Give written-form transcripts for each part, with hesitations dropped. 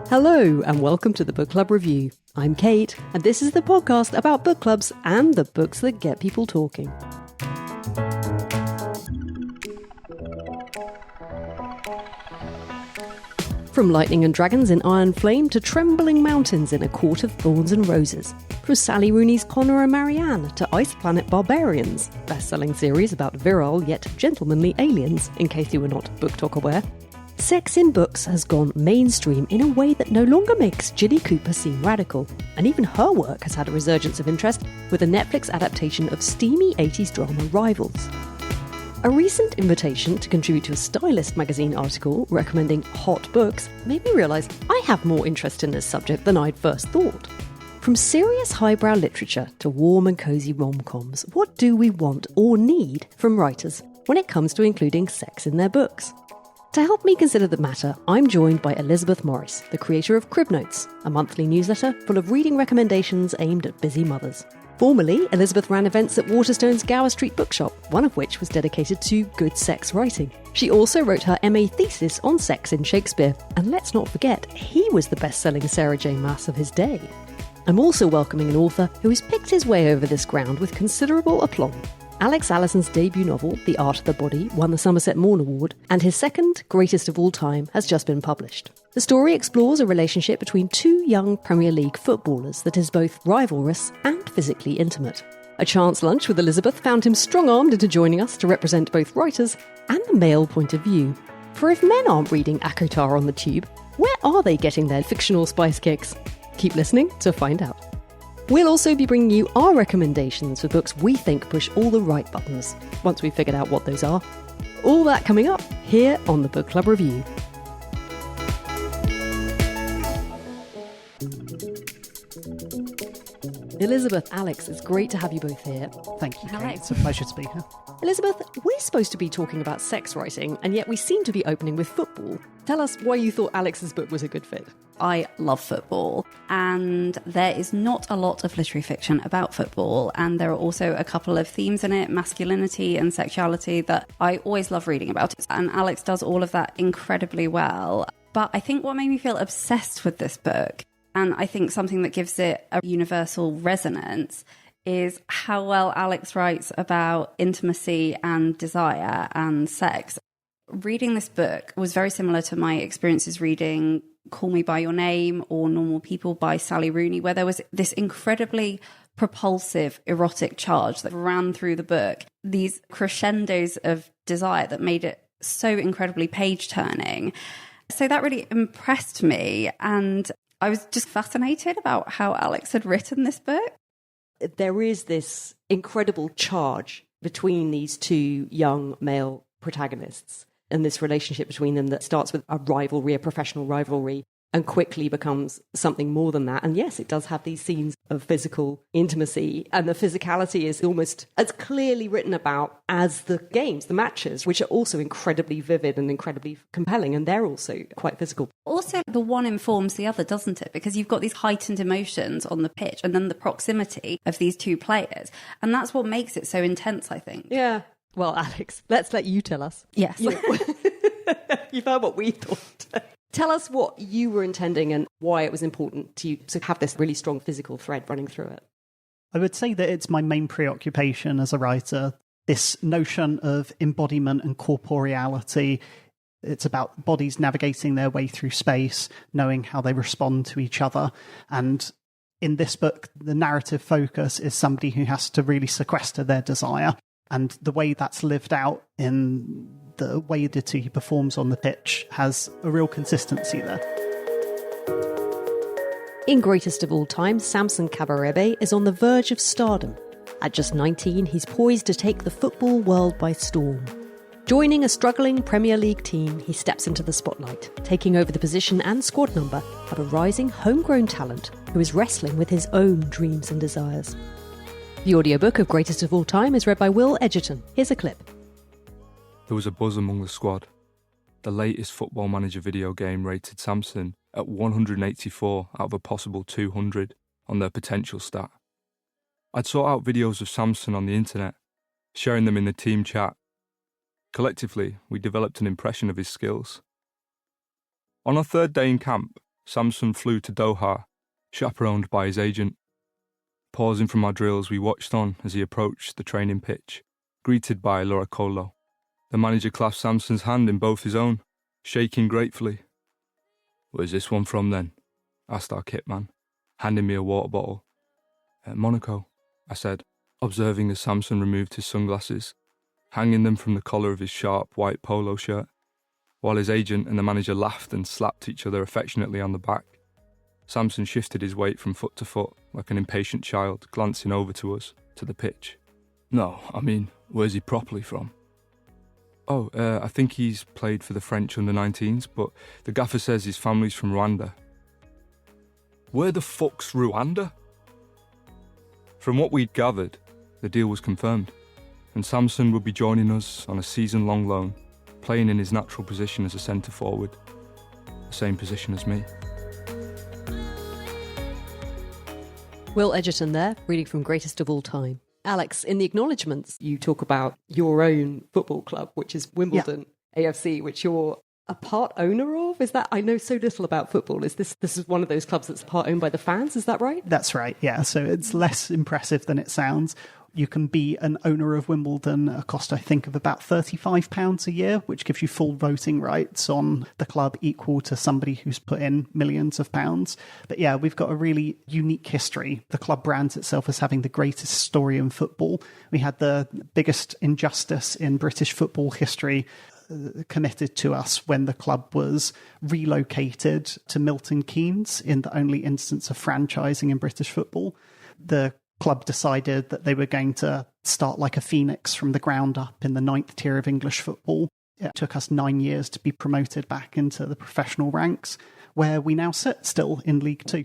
Hello and welcome to the Book Club Review. I'm Kate and this is the podcast about book clubs and the books that get people talking. From lightning and dragons in Iron Flame to trembling mountains in A Court of Thorns and Roses. From Sally Rooney's Connell and Marianne to ICE Planet Barbarians, best-selling series about virile yet gentlemanly aliens, in case you were not BookTok aware. Sex in books has gone mainstream in a way that no longer makes Ginny Cooper seem radical, and even her work has had a resurgence of interest with a Netflix adaptation of steamy 80s drama Rivals. A recent invitation to contribute to a Stylist magazine article recommending hot books made me realise I have more interest in this subject than I'd first thought. From serious highbrow literature to warm and cosy rom-coms, what do we want or need from writers when it comes to including sex in their books? To help me consider the matter, I'm joined by Elizabeth Morris, the creator of Crib Notes, a monthly newsletter full of reading recommendations aimed at busy mothers. Formerly, Elizabeth ran events at Waterstone's Gower Street Bookshop, one of which was dedicated to good sex writing. She also wrote her MA thesis on sex in Shakespeare, and let's not forget, he was the best-selling Sarah J. Maas of his day. I'm also welcoming an author who has picked his way over this ground with considerable aplomb. Alex Allison's debut novel, The Art of the Body, won the Somerset Maugham Award, and his second, Greatest of All Time, has just been published. The story explores a relationship between two young Premier League footballers that is both rivalrous and physically intimate. A chance lunch with Elizabeth found him strong-armed into joining us to represent both writers and the male point of view. For if men aren't reading Akotar on the tube, where are they getting their fictional spice kicks? Keep listening to find out. We'll also be bringing you our recommendations for books we think push all the right buttons, once we've figured out what those are. All that coming up here on the Book Club Review. Elizabeth, Alex, it's great to have you both here. Thank you, Kate. It's a pleasure to be here. Elizabeth, we're supposed to be talking about sex writing, and yet we seem to be opening with football. Tell us why you thought Alex's book was a good fit. I love football, and there is not a lot of literary fiction about football, and there are also a couple of themes in it, masculinity and sexuality, that I always love reading about. And Alex does all of that incredibly well. But I think what made me feel obsessed with this book, and I think something that gives it a universal resonance, is how well Alex writes about intimacy and desire and sex. Reading this book was very similar to my experiences reading Call Me By Your Name or Normal People by Sally Rooney, where there was this incredibly propulsive erotic charge that ran through the book, these crescendos of desire that made it so incredibly page-turning. So that really impressed me, and I was just fascinated about how Alex had written this book. There is this incredible charge between these two young male protagonists and this relationship between them that starts with a rivalry, a professional rivalry, and quickly becomes something more than that. And yes, it does have these scenes of physical intimacy, and the physicality is almost as clearly written about as the games, the matches, which are also incredibly vivid and incredibly compelling, and they're also quite physical. Also, the one informs the other, doesn't it? Because you've got these heightened emotions on the pitch and then the proximity of these two players. And that's what makes it so intense, I think. Yeah. Well, Alex, let's let you tell us. Yes. You've heard what we thought. Tell us what you were intending and why it was important to you to have this really strong physical thread running through it. I would say that it's my main preoccupation as a writer, this notion of embodiment and corporeality. It's about bodies navigating their way through space, knowing how they respond to each other. And in this book, the narrative focus is somebody who has to really sequester their desire. And the way that's lived out in the way that he performs on the pitch has a real consistency there. In Greatest of All Time, Samson Kabarebe is on the verge of stardom. At just 19, he's poised to take the football world by storm. Joining a struggling Premier League team, he steps into the spotlight, taking over the position and squad number of a rising homegrown talent who is wrestling with his own dreams and desires. The audiobook of Greatest of All Time is read by Will Edgerton. Here's a clip. There was a buzz among the squad. The latest Football Manager video game rated Samson at 184 out of a possible 200 on their potential stat. I'd sought out videos of Samson on the internet, sharing them in the team chat. Collectively, we developed an impression of his skills. On our third day in camp, Samson flew to Doha, chaperoned by his agent. Pausing from our drills, we watched on as he approached the training pitch, greeted by Laura Colo. The manager clasped Samson's hand in both his own, shaking gratefully. "Where's this one from then?" asked our kit man, handing me a water bottle. "Monaco," I said, observing as Samson removed his sunglasses, hanging them from the collar of his sharp white polo shirt, while his agent and the manager laughed and slapped each other affectionately on the back. Samson shifted his weight from foot to foot like an impatient child, glancing over to us, to the pitch. "No, I mean, where's he properly from?" "Oh, I think he's played for the French under-19s, but the gaffer says his family's from Rwanda." "Where the fuck's Rwanda?" From what we'd gathered, the deal was confirmed, and Samson would be joining us on a season-long loan, playing in his natural position as a centre-forward, the same position as me. Will Edgerton there, reading from Greatest of All Time. Alex, in the acknowledgements, you talk about your own football club, which is Wimbledon AFC, which you're a part owner of. Is that, I know so little about football. Is this is one of those clubs that's part owned by the fans? Is that right? That's right, yeah. So it's less impressive than it sounds. You can be an owner of Wimbledon at a cost, I think, of about £35 a year, which gives you full voting rights on the club, equal to somebody who's put in millions of pounds. But yeah, we've got a really unique history. The club brands itself as having the greatest story in football. We had the biggest injustice in British football history committed to us when the club was relocated to Milton Keynes in the only instance of franchising in British football. The club decided that they were going to start like a phoenix from the ground up in the 9th tier of English football. It took us 9 years to be promoted back into the professional ranks, where we now sit still in League Two.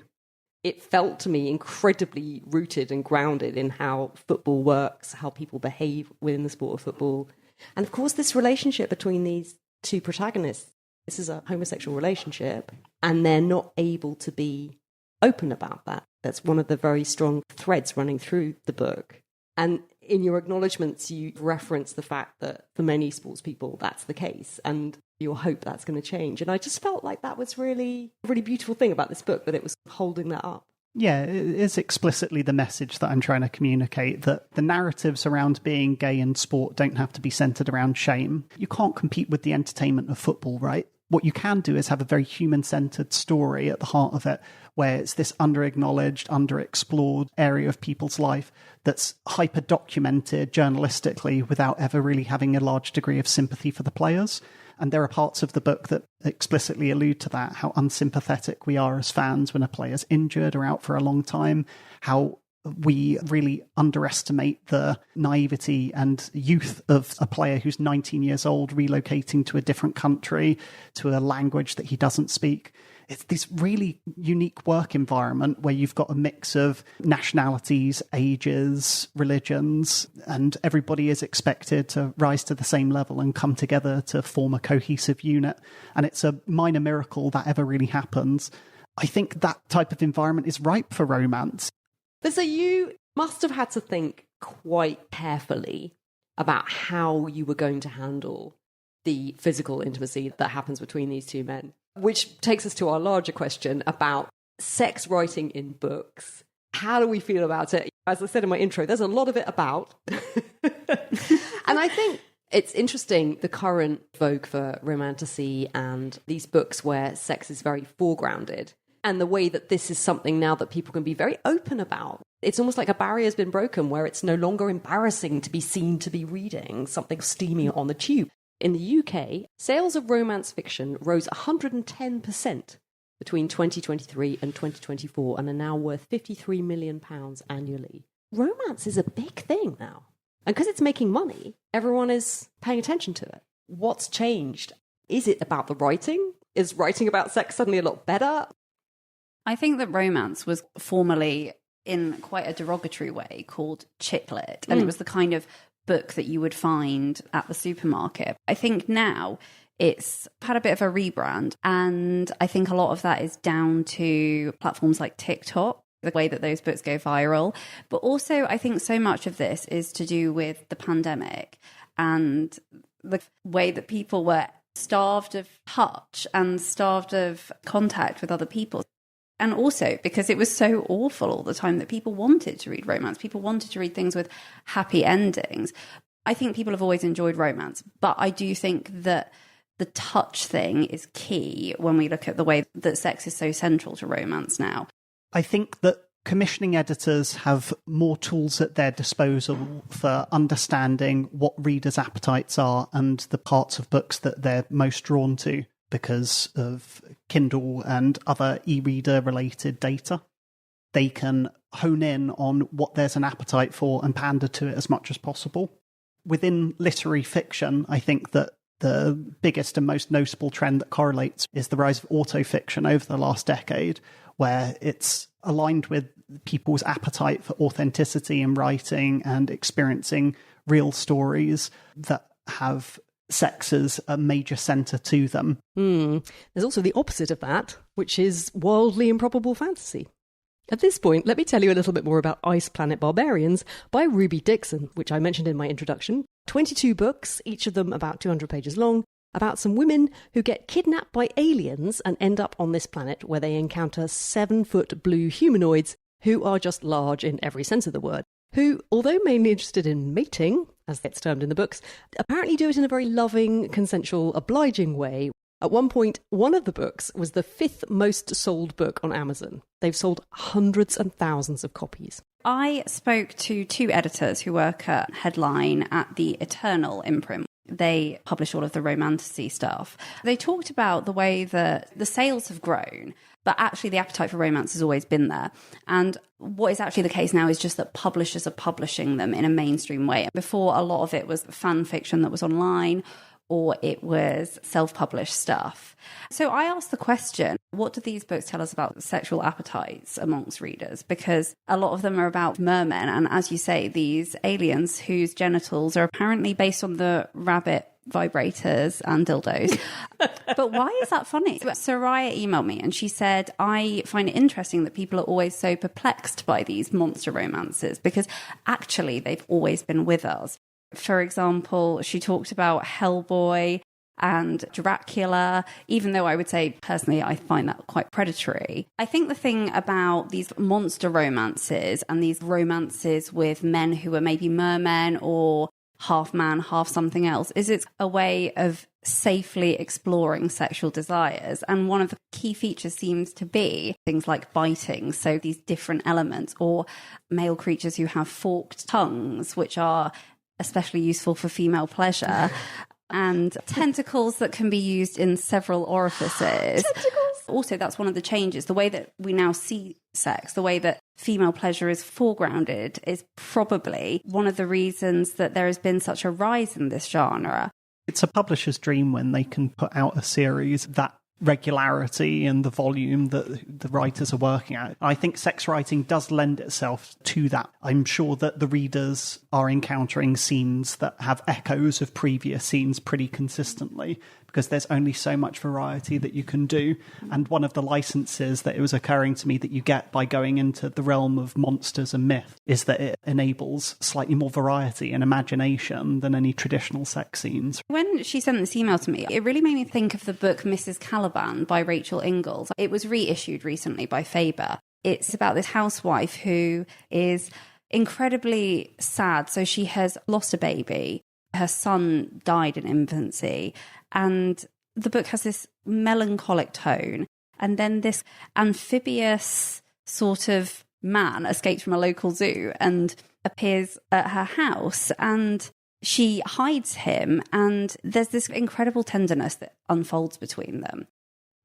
It felt to me incredibly rooted and grounded in how football works, how people behave within the sport of football. And of course, this relationship between these two protagonists, this is a homosexual relationship, and they're not able to be open about that. That's one of the very strong threads running through the book. And in your acknowledgements, you reference the fact that for many sports people, that's the case, and you hope that's going to change. And I just felt like that was really a really beautiful thing about this book, that it was holding that up. Yeah, it is explicitly the message that I'm trying to communicate, that the narratives around being gay in sport don't have to be centred around shame. You can't compete with the entertainment of football, right? What you can do is have a very human-centred story at the heart of it, where it's this under-acknowledged, under-explored area of people's life that's hyper-documented journalistically without ever really having a large degree of sympathy for the players. And there are parts of the book that explicitly allude to that, how unsympathetic we are as fans when a player's injured or out for a long time, how we really underestimate the naivety and youth of a player who's 19 years old relocating to a different country, to a language that he doesn't speak. It's this really unique work environment where you've got a mix of nationalities, ages, religions, and everybody is expected to rise to the same level and come together to form a cohesive unit. And it's a minor miracle that ever really happens. I think that type of environment is ripe for romance. But so you must have had to think quite carefully about how you were going to handle the physical intimacy that happens between these two men, which takes us to our larger question about sex writing in books. How do we feel about it? As I said in my intro, there's a lot of it about. And I think it's interesting, the current vogue for romantasy and these books where sex is very foregrounded. And the way that this is something now that people can be very open about. It's almost like a barrier has been broken where it's no longer embarrassing to be seen to be reading something steamy on the tube. In the UK, sales of romance fiction rose 110% between 2023 and 2024 and are now worth £53 million annually. Romance is a big thing now. And because it's making money, everyone is paying attention to it. What's changed? Is it about the writing? Is writing about sex suddenly a lot better? I think that romance was formerly, in quite a derogatory way, called chick lit. And it was the kind of book that you would find at the supermarket. I think now it's had a bit of a rebrand. And I think a lot of that is down to platforms like TikTok. the way that those books go viral. But also, I think so much of this is to do with the pandemic and the way that people were starved of touch and starved of contact with other people. And also because it was so awful all the time that people wanted to read romance. People wanted to read things with happy endings. I think people have always enjoyed romance, but I do think that the touch thing is key when we look at the way that sex is so central to romance now. I think that commissioning editors have more tools at their disposal for understanding what readers' appetites are and the parts of books that they're most drawn to because of Kindle and other e-reader related data. They can hone in on what there's an appetite for and pander to it as much as possible. Within literary fiction, I think that the biggest and most noticeable trend that correlates is the rise of autofiction over the last decade, where it's aligned with people's appetite for authenticity in writing and experiencing real stories that have sex as a major centre to them. There's also the opposite of that, which is wildly improbable fantasy. At this point, let me tell you a little bit more about ICE Planet Barbarians by Ruby Dixon, which I mentioned in my introduction. 22 books, each of them about 200 pages long, about some women who get kidnapped by aliens and end up on this planet where they encounter 7-foot blue humanoids who are just large in every sense of the word, who, although mainly interested in mating, as it's termed in the books, apparently do it in a very loving, consensual, obliging way. At one point, one of the books was the 5th most sold book on Amazon. They've sold hundreds and thousands of copies. I spoke to 2 editors who work at Headline at the Eternal imprint. They publish all of the romantasy stuff. They talked about the way that the sales have grown, but actually the appetite for romance has always been there. And what is actually the case now is just that publishers are publishing them in a mainstream way. Before, a lot of it was fan fiction that was online, or it was self-published stuff. So I asked the question, what do these books tell us about sexual appetites amongst readers? Because a lot of them are about mermen, and as you say, these aliens whose genitals are apparently based on the rabbit vibrators and dildos. But why is that funny? Soraya emailed me and she said, I find it interesting that people are always so perplexed by these monster romances because actually they've always been with us. For example, she talked about Hellboy and Dracula, even though I would say personally I find that quite predatory. I think the thing about these monster romances and these romances with men who are maybe mermen or half man, half something else, is it's a way of safely exploring sexual desires. And one of the key features seems to be things like biting, so these different elements, or male creatures who have forked tongues, which are especially useful for female pleasure, and tentacles that can be used in several orifices. Also, that's one of the changes. The way that we now see sex, the way that female pleasure is foregrounded, is probably one of the reasons that there has been such a rise in this genre. It's a publisher's dream when they can put out a series that regularity and the volume that the writers are working at. I think sex writing does lend itself to that. I'm sure that the readers are encountering scenes that have echoes of previous scenes pretty consistently because there's only so much variety that you can do. And one of the licenses that it was occurring to me that you get by going into the realm of monsters and myth is that it enables slightly more variety and imagination than any traditional sex scenes. When she sent this email to me, it really made me think of the book Mrs. Caliban by Rachel Ingals. It was reissued recently by Faber. It's about this housewife who is incredibly sad. So she has lost a baby. Her son died in infancy. And the book has this melancholic tone. And then this amphibious sort of man escapes from a local zoo and appears at her house. And she hides him. And there's this incredible tenderness that unfolds between them.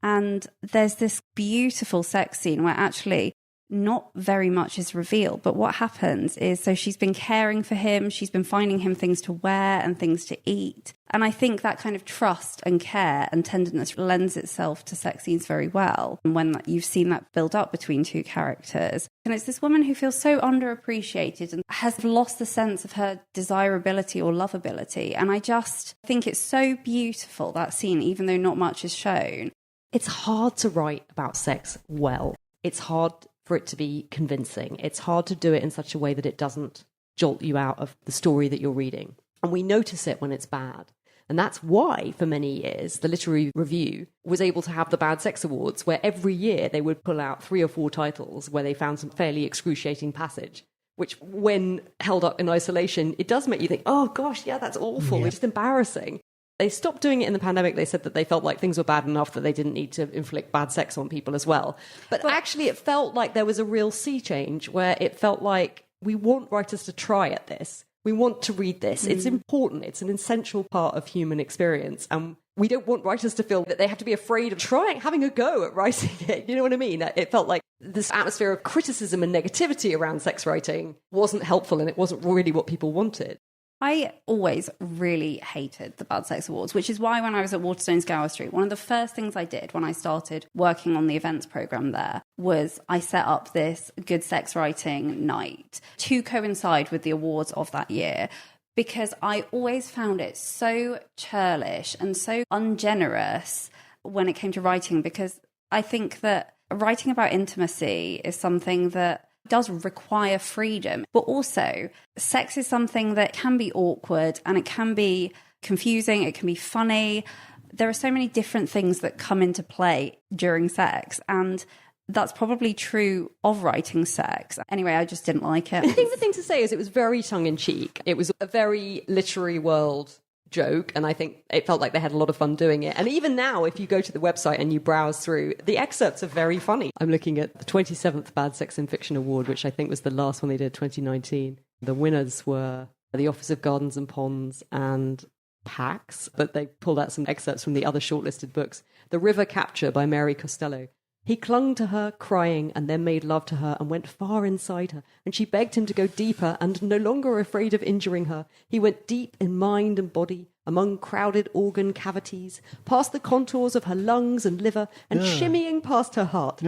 And there's this beautiful sex scene where actually not very much is revealed. But what happens is, so she's been caring for him, she's been finding him things to wear and things to eat. And I think that kind of trust and care and tenderness lends itself to sex scenes very well. And when you've seen that build up between two characters. And it's this woman who feels so underappreciated and has lost the sense of her desirability or lovability. And I just think it's so beautiful, that scene, even though not much is shown. It's hard to write about sex well. It's hard for it to be convincing. It's hard to do it in such a way that it doesn't jolt you out of the story that you're reading. And we notice it when it's bad. And that's why, for many years, the Literary Review was able to have the Bad Sex Awards, where every year they would pull out 3 or 4 titles where they found some fairly excruciating passage, which, when held up in isolation, it does make you think, oh, gosh, yeah, that's awful. Yeah. It's just embarrassing. They stopped doing it in the pandemic. They said that they felt like things were bad enough that they didn't need to inflict bad sex on people as well. But actually, it felt like there was a real sea change where it felt like we want writers to try at this. We want to read this. It's important. It's an essential part of human experience. And we don't want writers to feel that they have to be afraid of having a go at writing it. You know what I mean? It felt like this atmosphere of criticism and negativity around sex writing wasn't helpful, and it wasn't really what people wanted. I always really hated the Bad Sex Awards, which is why when I was at Waterstones Gower Street, one of the first things I did when I started working on the events programme there was I set up this good sex writing night to coincide with the awards of that year, because I always found it so churlish and so ungenerous when it came to writing, because I think that writing about intimacy is something that does require freedom, but also sex is something that can be awkward and it can be confusing, it can be funny. There are so many different things that come into play during sex, and that's probably true of writing sex. Anyway, I just didn't like it. I think the thing to say is it was very tongue-in-cheek. It was a very literary world joke, and I think it felt like they had a lot of fun doing it. And even now, if you go to the website and you browse through, the excerpts are very funny. I'm looking at the 27th Bad Sex in Fiction Award, which I think was the last one they did, 2019. The winners were the Office of Gardens and Ponds and Pax, but they pulled out some excerpts from the other shortlisted books. The River Capture by Mary Costello. He clung to her, crying, and then made love to her and went far inside her. And she begged him to go deeper, and no longer afraid of injuring her, he went deep in mind and body, among crowded organ cavities, past the contours of her lungs and liver, and shimmying past her heart.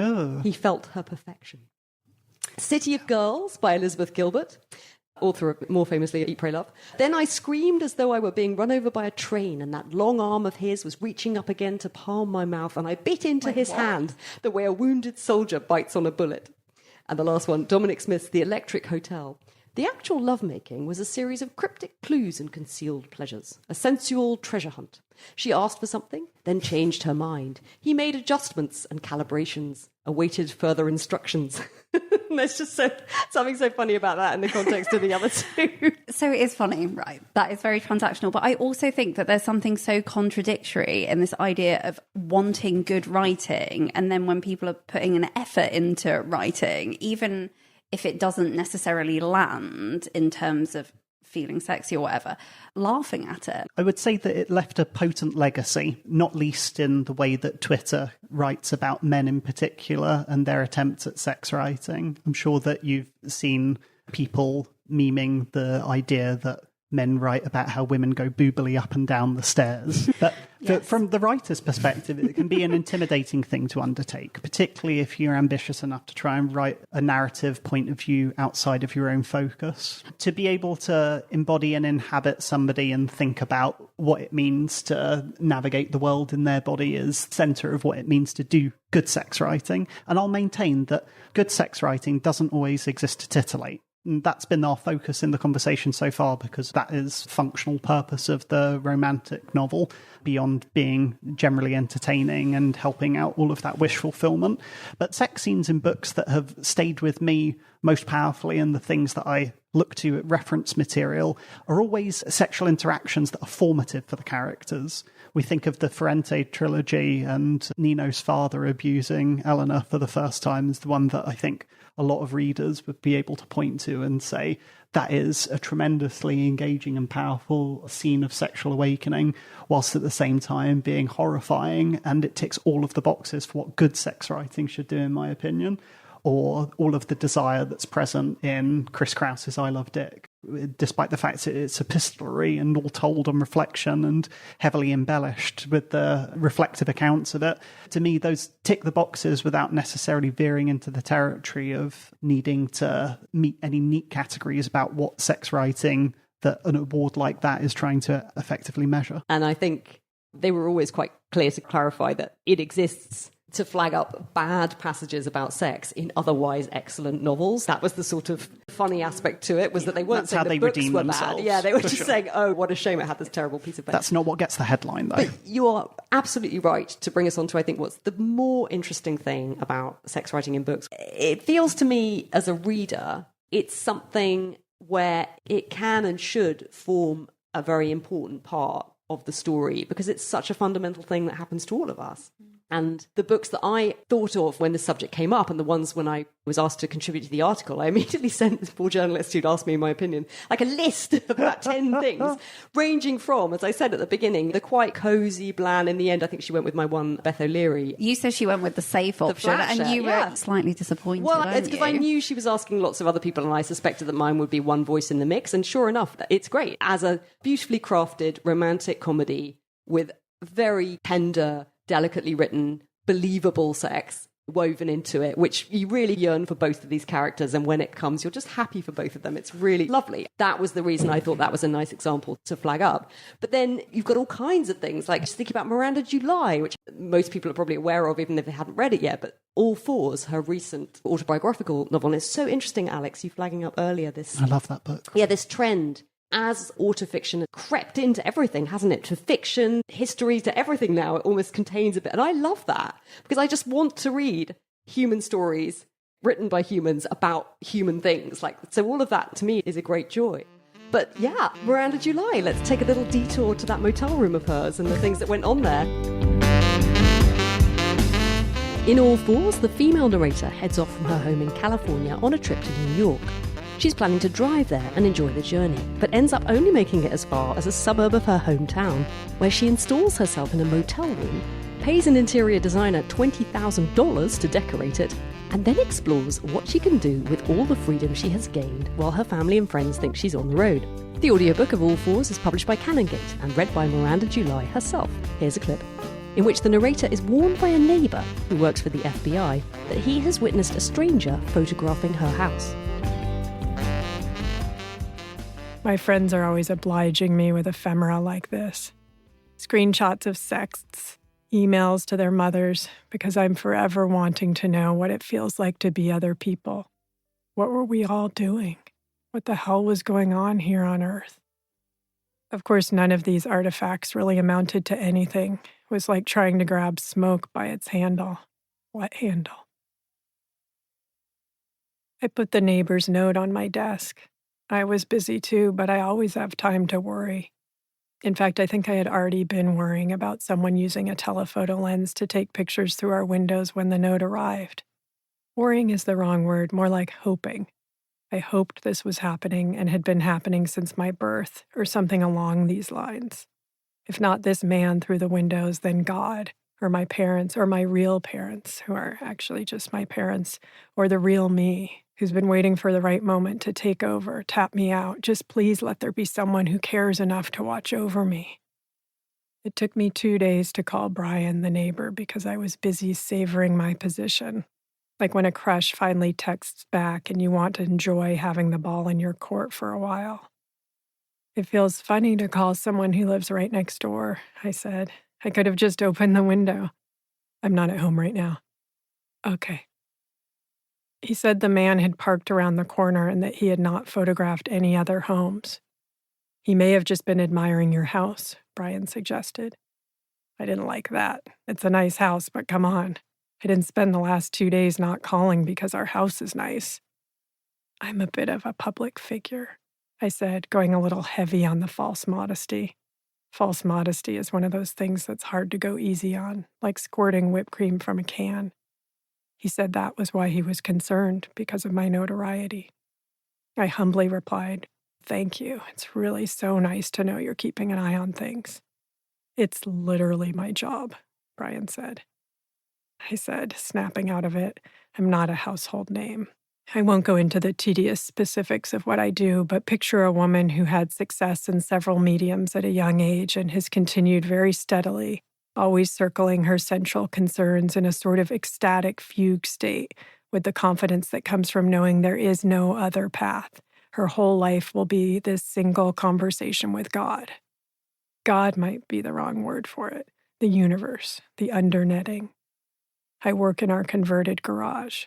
He felt her perfection. City of Girls by Elizabeth Gilbert, author of, more famously, Eat, Pray, Love. Then I screamed as though I were being run over by a train, and that long arm of his was reaching up again to palm my mouth, and I bit into his hand the way a wounded soldier bites on a bullet. And the last one, Dominic Smith's The Electric Hotel. The actual lovemaking was a series of cryptic clues and concealed pleasures, a sensual treasure hunt. She asked for something, then changed her mind. He made adjustments and calibrations, awaited further instructions. There's just something so funny about that in the context of the other two. So it is funny, right? That is very transactional. But I also think that there's something so contradictory in this idea of wanting good writing, and then when people are putting an effort into writing, even if it doesn't necessarily land in terms of feeling sexy or whatever, laughing at it. I would say that it left a potent legacy, not least in the way that Twitter writes about men in particular and their attempts at sex writing. I'm sure that you've seen people memeing the idea that men write about how women go boobily up and down the stairs. But from the writer's perspective, it can be an intimidating thing to undertake, particularly if you're ambitious enough to try and write a narrative point of view outside of your own focus. To be able to embody and inhabit somebody and think about what it means to navigate the world in their body is centre of what it means to do good sex writing. And I'll maintain that good sex writing doesn't always exist to titillate. And that's been our focus in the conversation so far, because that is functional purpose of the romantic novel, beyond being generally entertaining and helping out all of that wish fulfillment. But sex scenes in books that have stayed with me most powerfully, and the things that I look to at reference material, are always sexual interactions that are formative for the characters. We think of the Ferrante trilogy, and Nino's father abusing Eleanor for the first time is the one that I think a lot of readers would be able to point to and say, that is a tremendously engaging and powerful scene of sexual awakening, whilst at the same time being horrifying, and it ticks all of the boxes for what good sex writing should do, in my opinion. Or all of the desire that's present in Chris Kraus's I Love Dick, despite the fact that it's epistolary and all told on reflection and heavily embellished with the reflective accounts of it. To me, those tick the boxes without necessarily veering into the territory of needing to meet any neat categories about what sex writing that an award like that is trying to effectively measure. And I think they were always quite clear to clarify that it exists to flag up bad passages about sex in otherwise excellent novels. That was the sort of funny aspect to it, was that they weren't saying the books were bad. Yeah, they were just saying, oh, what a shame it had this terrible piece of paper. That's not what gets the headline, though. But you are absolutely right to bring us on to, I think, what's the more interesting thing about sex writing in books. It feels to me, as a reader, it's something where it can and should form a very important part of the story, because it's such a fundamental thing that happens to all of us. And the books that I thought of when the subject came up, and the ones when I was asked to contribute to the article, I immediately sent this poor journalist who'd asked me my opinion, like a list of about 10 things, ranging from, as I said at the beginning, the quite cosy, bland. In the end, I think she went with my one, Beth O'Leary. You said she went with the safe option, and you were slightly disappointed. Well, it's because I knew she was asking lots of other people, and I suspected that mine would be one voice in the mix. And sure enough, it's great. As a beautifully crafted romantic comedy with very tender, delicately written, believable sex woven into it, which you really yearn for both of these characters, and when it comes, you're just happy for both of them. It's really lovely. That was the reason I thought that was a nice example to flag up. But then you've got all kinds of things, like just thinking about Miranda July, which most people are probably aware of, even if they hadn't read it yet, but All Fours, her recent autobiographical novel. And it's so interesting, Alex, you flagging up earlier this... I love that book. Yeah, this trend as autofiction crept into everything, hasn't it? To fiction, history, to everything now. It almost contains a bit. And I love that, because I just want to read human stories written by humans about human things. So all of that to me is a great joy. But yeah, Miranda July, let's take a little detour to that motel room of hers and the things that went on there. In All Fours, the female narrator heads off from her home in California on a trip to New York. She's planning to drive there and enjoy the journey, but ends up only making it as far as a suburb of her hometown, where she installs herself in a motel room, pays an interior designer $20,000 to decorate it, and then explores what she can do with all the freedom she has gained while her family and friends think she's on the road. The audiobook of All Fours is published by Canongate and read by Miranda July herself. Here's a clip in which the narrator is warned by a neighbour who works for the FBI that he has witnessed a stranger photographing her house. My friends are always obliging me with ephemera like this. Screenshots of sexts, emails to their mothers, because I'm forever wanting to know what it feels like to be other people. What were we all doing? What the hell was going on here on Earth? Of course, none of these artifacts really amounted to anything. It was like trying to grab smoke by its handle. What handle? I put the neighbor's note on my desk. I was busy too, but I always have time to worry. In fact, I think I had already been worrying about someone using a telephoto lens to take pictures through our windows when the note arrived. Worrying is the wrong word, more like hoping. I hoped this was happening and had been happening since my birth, or something along these lines. If not this man through the windows, then God, or my parents, or my real parents, who are actually just my parents, or the real me, who's been waiting for the right moment to take over, tap me out. Just please let there be someone who cares enough to watch over me. It took me 2 days to call Brian, the neighbor, because I was busy savoring my position. Like when a crush finally texts back and you want to enjoy having the ball in your court for a while. It feels funny to call someone who lives right next door, I said. I could have just opened the window. I'm not at home right now. Okay. He said the man had parked around the corner and that he had not photographed any other homes. He may have just been admiring your house, Brian suggested. I didn't like that. It's a nice house, but come on. I didn't spend the last 2 days not calling because our house is nice. I'm a bit of a public figure, I said, going a little heavy on the false modesty. False modesty is one of those things that's hard to go easy on, like squirting whipped cream from a can. He said that was why he was concerned, because of my notoriety. I humbly replied, "Thank you. It's really so nice to know you're keeping an eye on things." "It's literally my job," Brian said. I said, snapping out of it, "I'm not a household name. I won't go into the tedious specifics of what I do, but picture a woman who had success in several mediums at a young age and has continued very steadily, always circling her central concerns in a sort of ecstatic fugue state, with the confidence that comes from knowing there is no other path. Her whole life will be this single conversation with God. God might be the wrong word for it. The universe, the undernetting. I work in our converted garage.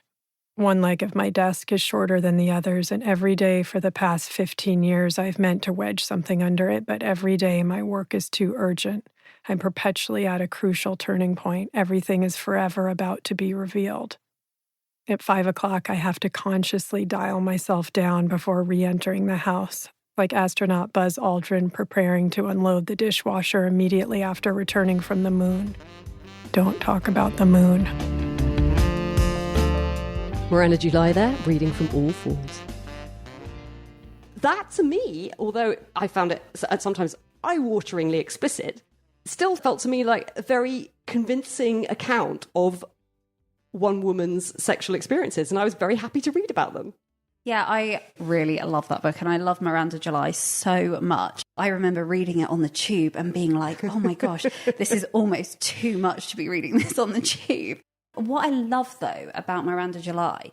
One leg of my desk is shorter than the others, and every day for the past 15 years I've meant to wedge something under it, but every day my work is too urgent. I'm perpetually at a crucial turning point. Everything is forever about to be revealed. At 5 o'clock, I have to consciously dial myself down before re-entering the house, like astronaut Buzz Aldrin preparing to unload the dishwasher immediately after returning from the moon. Don't talk about the moon. Miranda July there, reading from All Fours. That, to me, although I found it sometimes eye-wateringly explicit, still felt to me like a very convincing account of one woman's sexual experiences, and I was very happy to read about them. Yeah, I really love that book, and I love Miranda July so much. I remember reading it on the tube and being like, oh my gosh, this is almost too much to be reading this on the tube. What I love, though, about Miranda July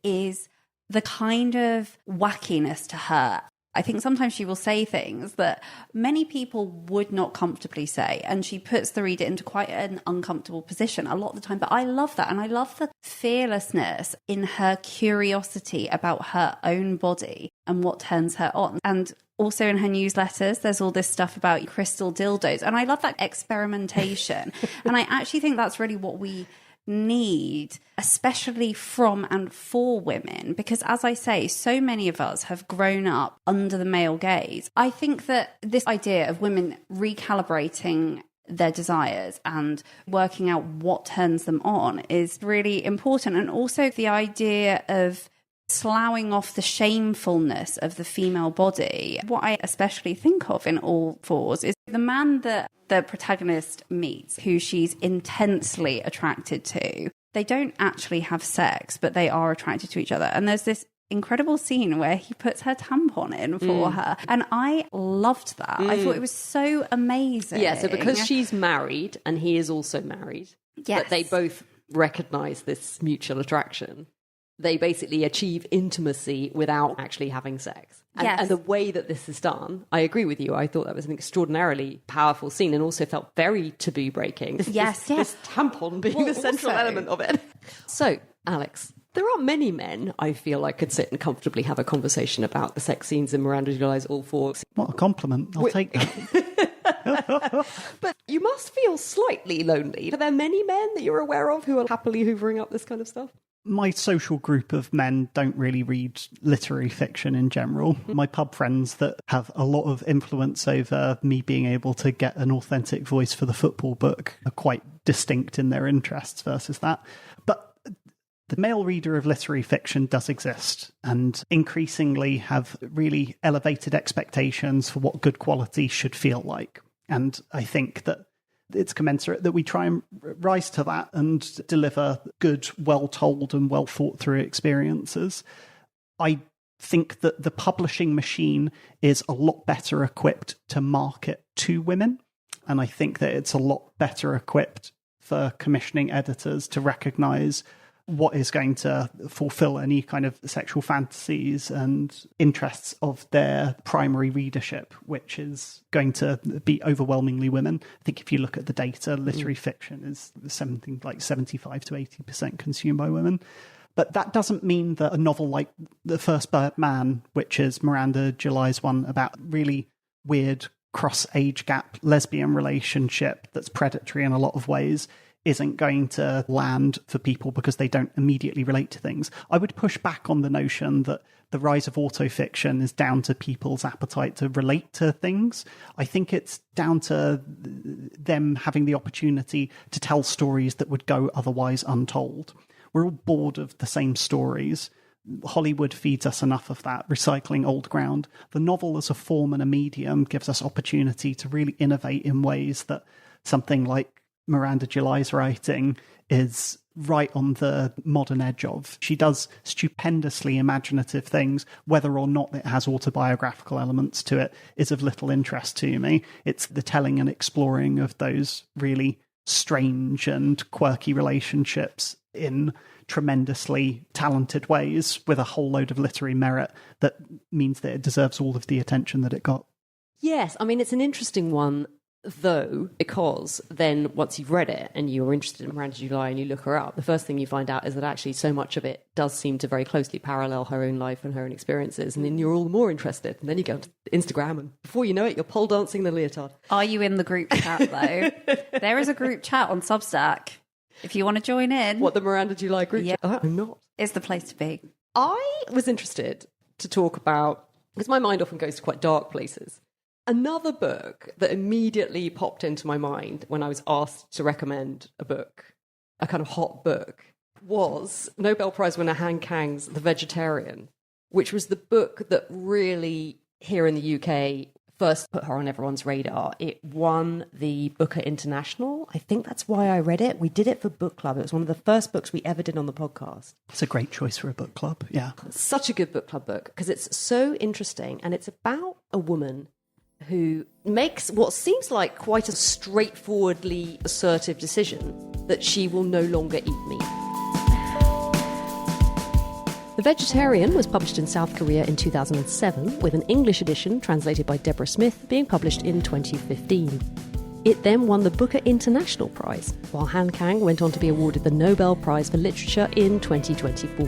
is the kind of wackiness to her. I think sometimes she will say things that many people would not comfortably say, and she puts the reader into quite an uncomfortable position a lot of the time. But I love that, and I love the fearlessness in her curiosity about her own body and what turns her on. And also in her newsletters, there's all this stuff about crystal dildos, and I love that experimentation. And I actually think that's really what we need, especially from and for women, because as I say, so many of us have grown up under the male gaze. I think that this idea of women recalibrating their desires and working out what turns them on is really important. And also the idea of sloughing off the shamefulness of the female body. What I especially think of in All Fours is the man that the protagonist meets, who she's intensely attracted to. They don't actually have sex, but they are attracted to each other. And there's this incredible scene where he puts her tampon in for her. And I loved that. I thought it was so amazing. Yeah, so because she's married and he is also married, yes, but they both recognise this mutual attraction, they basically achieve intimacy without actually having sex. And the way that this is done, I agree with you. I thought that was an extraordinarily powerful scene and also felt very taboo breaking. This tampon being the central element of it. So, Alex, there aren't many men I feel like could sit and comfortably have a conversation about the sex scenes in Miranda July's All Fours. What a compliment. I'll take that. But you must feel slightly lonely. Are there many men that you're aware of who are happily hoovering up this kind of stuff? My social group of men don't really read literary fiction in general. My pub friends that have a lot of influence over me being able to get an authentic voice for the football book are quite distinct in their interests versus that. But the male reader of literary fiction does exist, and increasingly have really elevated expectations for what good quality should feel like. And I think that it's commensurate that we try and rise to that and deliver good, well-told and well-thought-through experiences. I think that the publishing machine is a lot better equipped to market to women, and I think that it's a lot better equipped for commissioning editors to recognise what is going to fulfill any kind of sexual fantasies and interests of their primary readership, which is going to be overwhelmingly women. I think if you look at the data, literary fiction is something like 75 to 80% consumed by women. But that doesn't mean that a novel like The First Man, which is Miranda July's one about really weird cross-age gap lesbian relationship that's predatory in a lot of ways, isn't going to land for people because they don't immediately relate to things. I would push back on the notion that the rise of autofiction is down to people's appetite to relate to things. I think it's down to them having the opportunity to tell stories that would go otherwise untold. We're all bored of the same stories. Hollywood feeds us enough of that, recycling old ground. The novel as a form and a medium gives us opportunity to really innovate in ways that something like Miranda July's writing is right on the modern edge of. She does stupendously imaginative things. Whether or not it has autobiographical elements to it is of little interest to me. It's the telling and exploring of those really strange and quirky relationships in tremendously talented ways with a whole load of literary merit that means that it deserves all of the attention that it got. Yes, I mean, it's an interesting one. though, because then once you've read it and you're interested in Miranda July and you look her up, the first thing you find out is that actually so much of it does seem to very closely parallel her own life and her own experiences. And then you're all the more interested. And then you go to Instagram and before you know it, you're pole dancing the leotard. Are you in the group chat, though? There is a group chat on Substack. If you want to join in. What, the Miranda July group chat? I'm not. It's the place to be. I was interested to talk about, because my mind often goes to quite dark places. Another book that immediately popped into my mind when I was asked to recommend a book, a kind of hot book, was Nobel Prize winner Han Kang's The Vegetarian, which was the book that really, here in the UK, first put her on everyone's radar. It won the Booker International. I think that's why I read it. We did it for book club. It was one of the first books we ever did on the podcast. It's a great choice for a book club, yeah. Such a good book club book because it's so interesting and it's about a woman who makes what seems like quite a straightforwardly assertive decision that she will no longer eat meat. The Vegetarian was published in South Korea in 2007, with an English edition translated by Deborah Smith being published in 2015. It then won the Booker International Prize, while Han Kang went on to be awarded the Nobel Prize for Literature in 2024.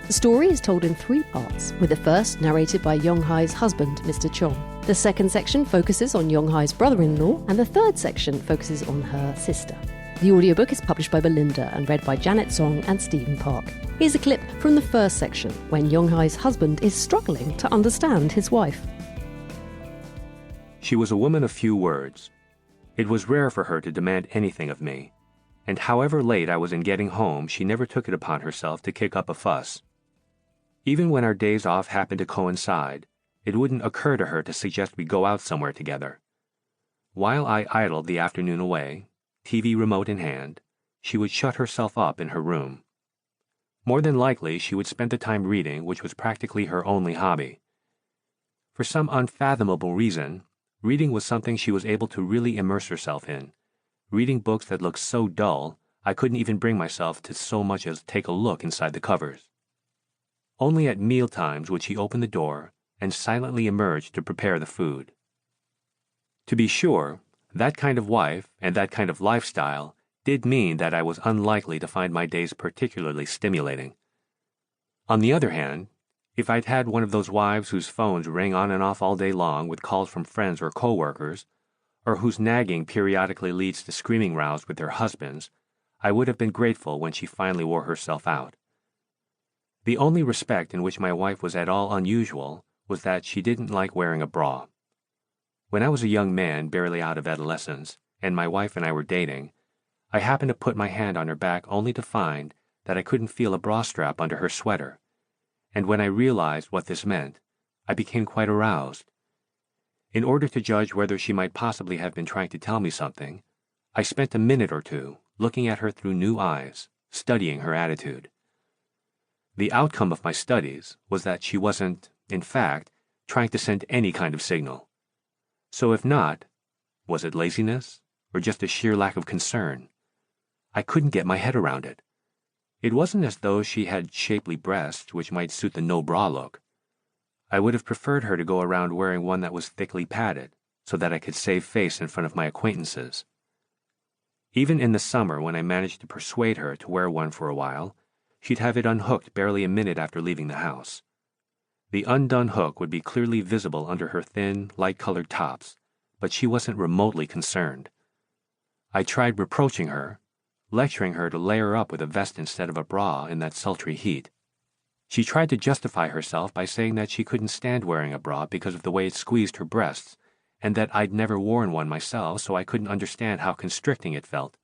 The story is told in 3 parts, with the first narrated by Yong-hai's husband, Mr. Chong. The second section focuses on Yong-hai's brother-in-law, and the third section focuses on her sister. The audiobook is published by Belinda and read by Janet Song and Stephen Park. Here's a clip from the first section, when Yong-hai's husband is struggling to understand his wife. She was a woman of few words. It was rare for her to demand anything of me, and however late I was in getting home, she never took it upon herself to kick up a fuss. Even when our days off happened to coincide, it wouldn't occur to her to suggest we go out somewhere together. While I idled the afternoon away, TV remote in hand, she would shut herself up in her room. More than likely, she would spend the time reading, which was practically her only hobby. For some unfathomable reason, reading was something she was able to really immerse herself in. Reading books that looked so dull, I couldn't even bring myself to so much as take a look inside the covers. Only at meal times would she open the door and silently emerge to prepare the food. To be sure, that kind of wife and that kind of lifestyle did mean that I was unlikely to find my days particularly stimulating. On the other hand, if I'd had one of those wives whose phones rang on and off all day long with calls from friends or co-workers, or whose nagging periodically leads to screaming rows with their husbands, I would have been grateful when she finally wore herself out. The only respect in which my wife was at all unusual was that she didn't like wearing a bra. When I was a young man barely out of adolescence, and my wife and I were dating, I happened to put my hand on her back only to find that I couldn't feel a bra strap under her sweater. And when I realized what this meant, I became quite aroused. In order to judge whether she might possibly have been trying to tell me something, I spent a minute or two looking at her through new eyes, studying her attitude. The outcome of my studies was that she wasn't, in fact, trying to send any kind of signal. So if not, was it laziness or just a sheer lack of concern? I couldn't get my head around it. It wasn't as though she had shapely breasts which might suit the no-bra look. I would have preferred her to go around wearing one that was thickly padded, so that I could save face in front of my acquaintances. Even in the summer, when I managed to persuade her to wear one for a while, she'd have it unhooked barely a minute after leaving the house. The undone hook would be clearly visible under her thin, light-colored tops, but she wasn't remotely concerned. I tried reproaching her, lecturing her to layer up with a vest instead of a bra in that sultry heat. She tried to justify herself by saying that she couldn't stand wearing a bra because of the way it squeezed her breasts, and that I'd never worn one myself, so I couldn't understand how constricting it felt.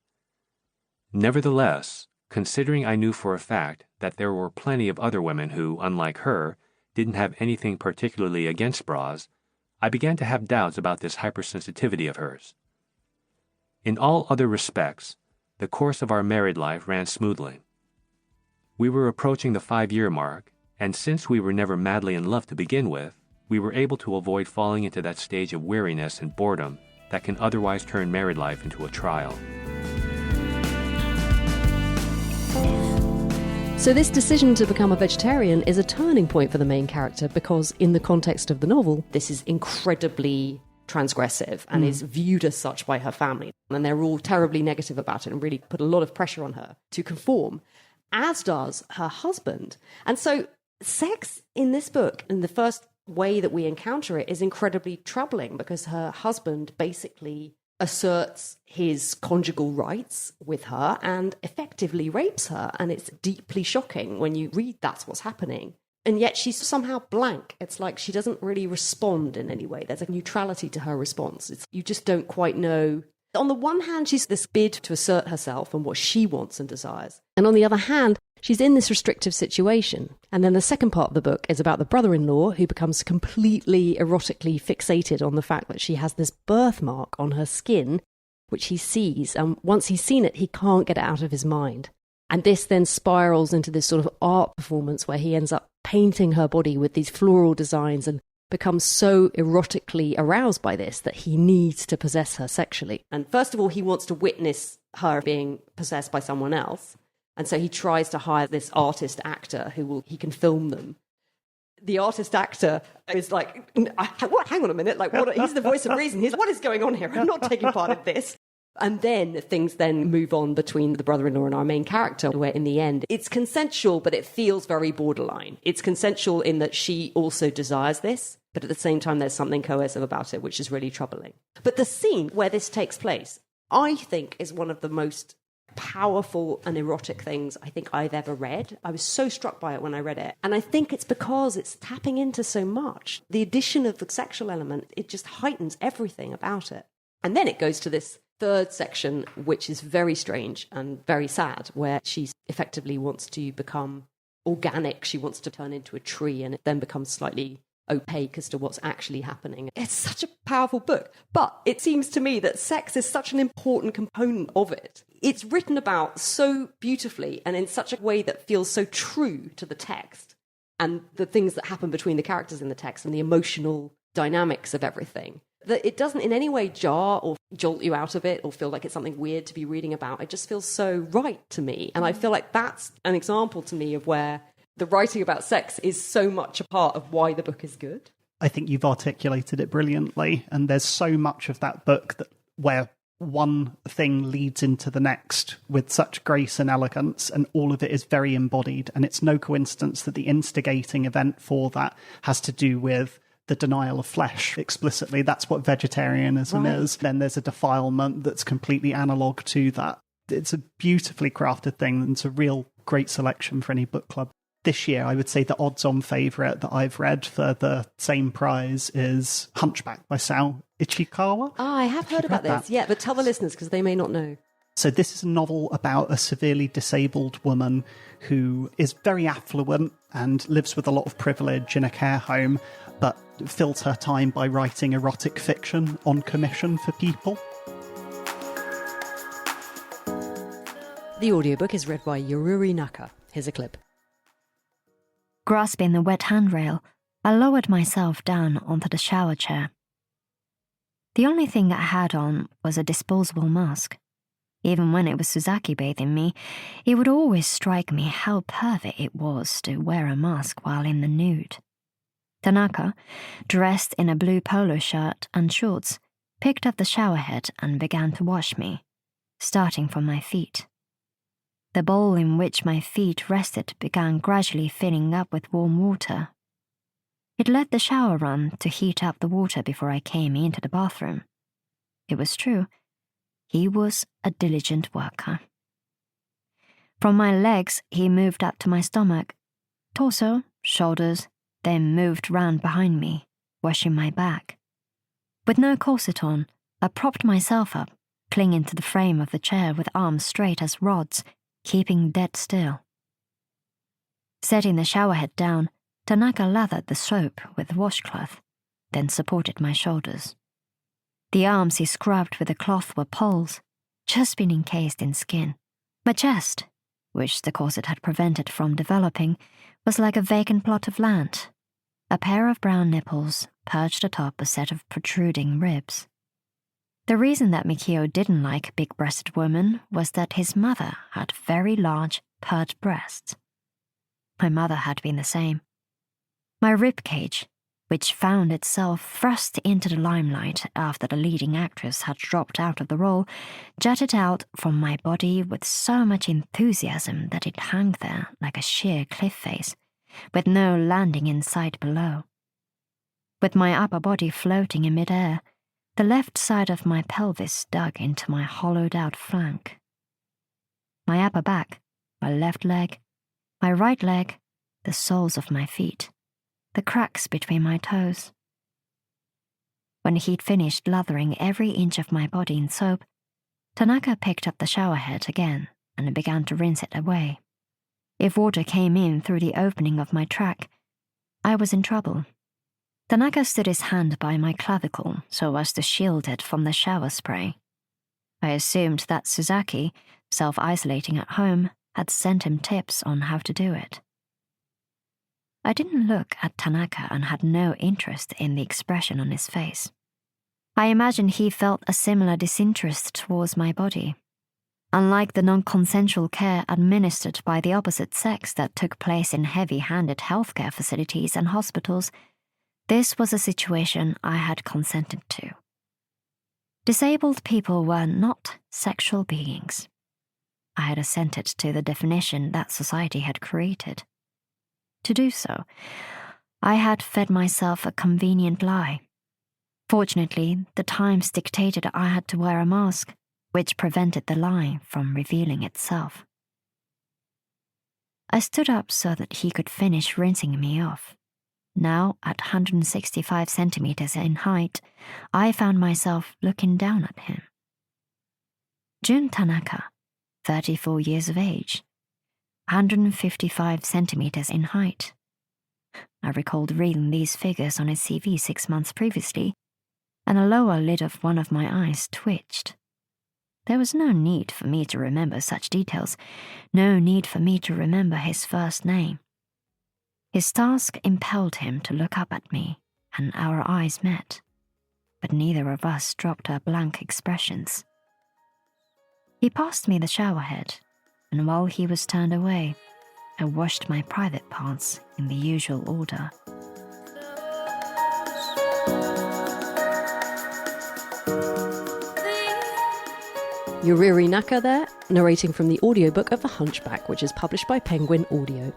Nevertheless, considering I knew for a fact that there were plenty of other women who, unlike her, didn't have anything particularly against bras, I began to have doubts about this hypersensitivity of hers. In all other respects, the course of our married life ran smoothly. We were approaching the 5-year mark, and since we were never madly in love to begin with, we were able to avoid falling into that stage of weariness and boredom that can otherwise turn married life into a trial. So this decision to become a vegetarian is a turning point for the main character because in the context of the novel, this is incredibly transgressive and is viewed as such by her family. And they're all terribly negative about it and really put a lot of pressure on her to conform, as does her husband. And so sex in this book, in the first way that we encounter it, is incredibly troubling because her husband basically asserts his conjugal rights with her and effectively rapes her. And it's deeply shocking when you read that's what's happening. And yet she's somehow blank. It's like she doesn't really respond in any way. There's a neutrality to her response. You just don't quite know. On the one hand, she's this bid to assert herself and what she wants and desires. And on the other hand, she's in this restrictive situation. And then the second part of the book is about the brother-in-law who becomes completely erotically fixated on the fact that she has this birthmark on her skin, which he sees. And once he's seen it, he can't get it out of his mind. And this then spirals into this sort of art performance where he ends up painting her body with these floral designs and becomes so erotically aroused by this that he needs to possess her sexually. And first of all, he wants to witness her being possessed by someone else. And so he tries to hire this artist actor he can film them. The artist actor is like, what? Hang on a minute. Like, what? He's the voice of reason. He's, what is going on here? I'm not taking part in this. And then things then move on between the brother-in-law and our main character, where in the end, it's consensual, but it feels very borderline. It's consensual in that she also desires this, but at the same time, there's something coercive about it, which is really troubling. But the scene where this takes place, I think, is one of the most powerful and erotic things I think I've ever read. I was so struck by it when I read it. And I think it's because it's tapping into so much. The addition of the sexual element, it just heightens everything about it. And then it goes to this third section, which is very strange and very sad, where she effectively wants to become organic. She wants to turn into a tree, and it then becomes slightly opaque as to what's actually happening. It's such a powerful book, but it seems to me that sex is such an important component of it. It's written about so beautifully and in such a way that feels so true to the text and the things that happen between the characters in the text and the emotional dynamics of everything, that it doesn't in any way jar or jolt you out of it or feel like it's something weird to be reading about. It just feels so right to me. And I feel like that's an example to me of where the writing about sex is so much a part of why the book is good. I think you've articulated it brilliantly. And there's so much of that book where one thing leads into the next with such grace and elegance, and all of it is very embodied. And it's no coincidence that the instigating event for that has to do with the denial of flesh explicitly. That's what vegetarianism is. Then there's a defilement that's completely analog to that. It's a beautifully crafted thing, and it's a real great selection for any book club. This year, I would say the odds-on favourite that I've read for the same prize is Hunchback by Sao Ichikawa. I have heard about this, yeah, but tell the listeners because they may not know. So this is a novel about a severely disabled woman who is very affluent and lives with a lot of privilege in a care home, but fills her time by writing erotic fiction on commission for people. The audiobook is read by Yoruri Naka. Here's a clip. Grasping the wet handrail, I lowered myself down onto the shower chair. The only thing I had on was a disposable mask. Even when it was Suzaki bathing me, it would always strike me how perfect it was to wear a mask while in the nude. Tanaka, dressed in a blue polo shirt and shorts, picked up the shower head and began to wash me, starting from my feet. The bowl in which my feet rested began gradually filling up with warm water. It let the shower run to heat up the water before I came into the bathroom. It was true. He was a diligent worker. From my legs, he moved up to my stomach, torso, shoulders, then moved round behind me, washing my back. With no corset on, I propped myself up, clinging to the frame of the chair with arms straight as rods, keeping dead still. Setting the showerhead down, Tanaka lathered the soap with the washcloth, then supported my shoulders. The arms he scrubbed with the cloth were poles, just been encased in skin. My chest, which the corset had prevented from developing, was like a vacant plot of land. A pair of brown nipples perched atop a set of protruding ribs. The reason that Mikio didn't like big-breasted women was that his mother had very large, pert breasts. My mother had been the same. My rib cage, which found itself thrust into the limelight after the leading actress had dropped out of the role, jutted out from my body with so much enthusiasm that it hung there like a sheer cliff face, with no landing in sight below. With my upper body floating in midair, the left side of my pelvis dug into my hollowed-out flank. My upper back, my left leg, my right leg, the soles of my feet, the cracks between my toes. When he'd finished lathering every inch of my body in soap, Tanaka picked up the shower head again and began to rinse it away. If water came in through the opening of my track, I was in trouble. Tanaka stood his hand by my clavicle so as to shield it from the shower spray. I assumed that Suzaki, self-isolating at home, had sent him tips on how to do it. I didn't look at Tanaka and had no interest in the expression on his face. I imagine he felt a similar disinterest towards my body. Unlike the non-consensual care administered by the opposite sex that took place in heavy-handed healthcare facilities and hospitals, this was a situation I had consented to. Disabled people were not sexual beings. I had assented to the definition that society had created. To do so, I had fed myself a convenient lie. Fortunately, the times dictated I had to wear a mask, which prevented the lie from revealing itself. I stood up so that he could finish rinsing me off. Now, at 165 centimeters in height, I found myself looking down at him. Jun Tanaka, 34 years of age, 155 centimeters in height. I recalled reading these figures on his CV 6 months previously, and the lower lid of one of my eyes twitched. There was no need for me to remember such details, no need for me to remember his first name. His task impelled him to look up at me, and our eyes met, but neither of us dropped our blank expressions. He passed me the shower head, and while he was turned away, I washed my private parts in the usual order. Yuriri Naka there, narrating from the audiobook of The Hunchback, which is published by Penguin Audio.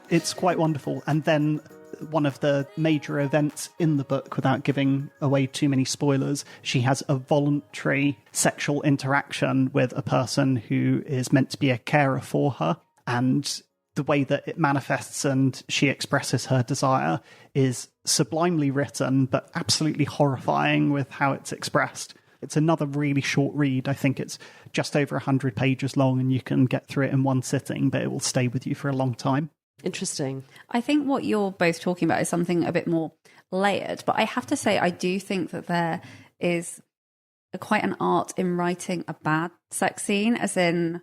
It's quite wonderful. And then one of the major events in the book, without giving away too many spoilers, she has a voluntary sexual interaction with a person who is meant to be a carer for her. And the way that it manifests and she expresses her desire is sublimely written, but absolutely horrifying with how it's expressed. It's another really short read. I think it's just over 100 pages long and you can get through it in one sitting, but it will stay with you for a long time. Interesting. I think what you're both talking about is something a bit more layered, but I have to say I do think that there is quite an art in writing a bad sex scene, as in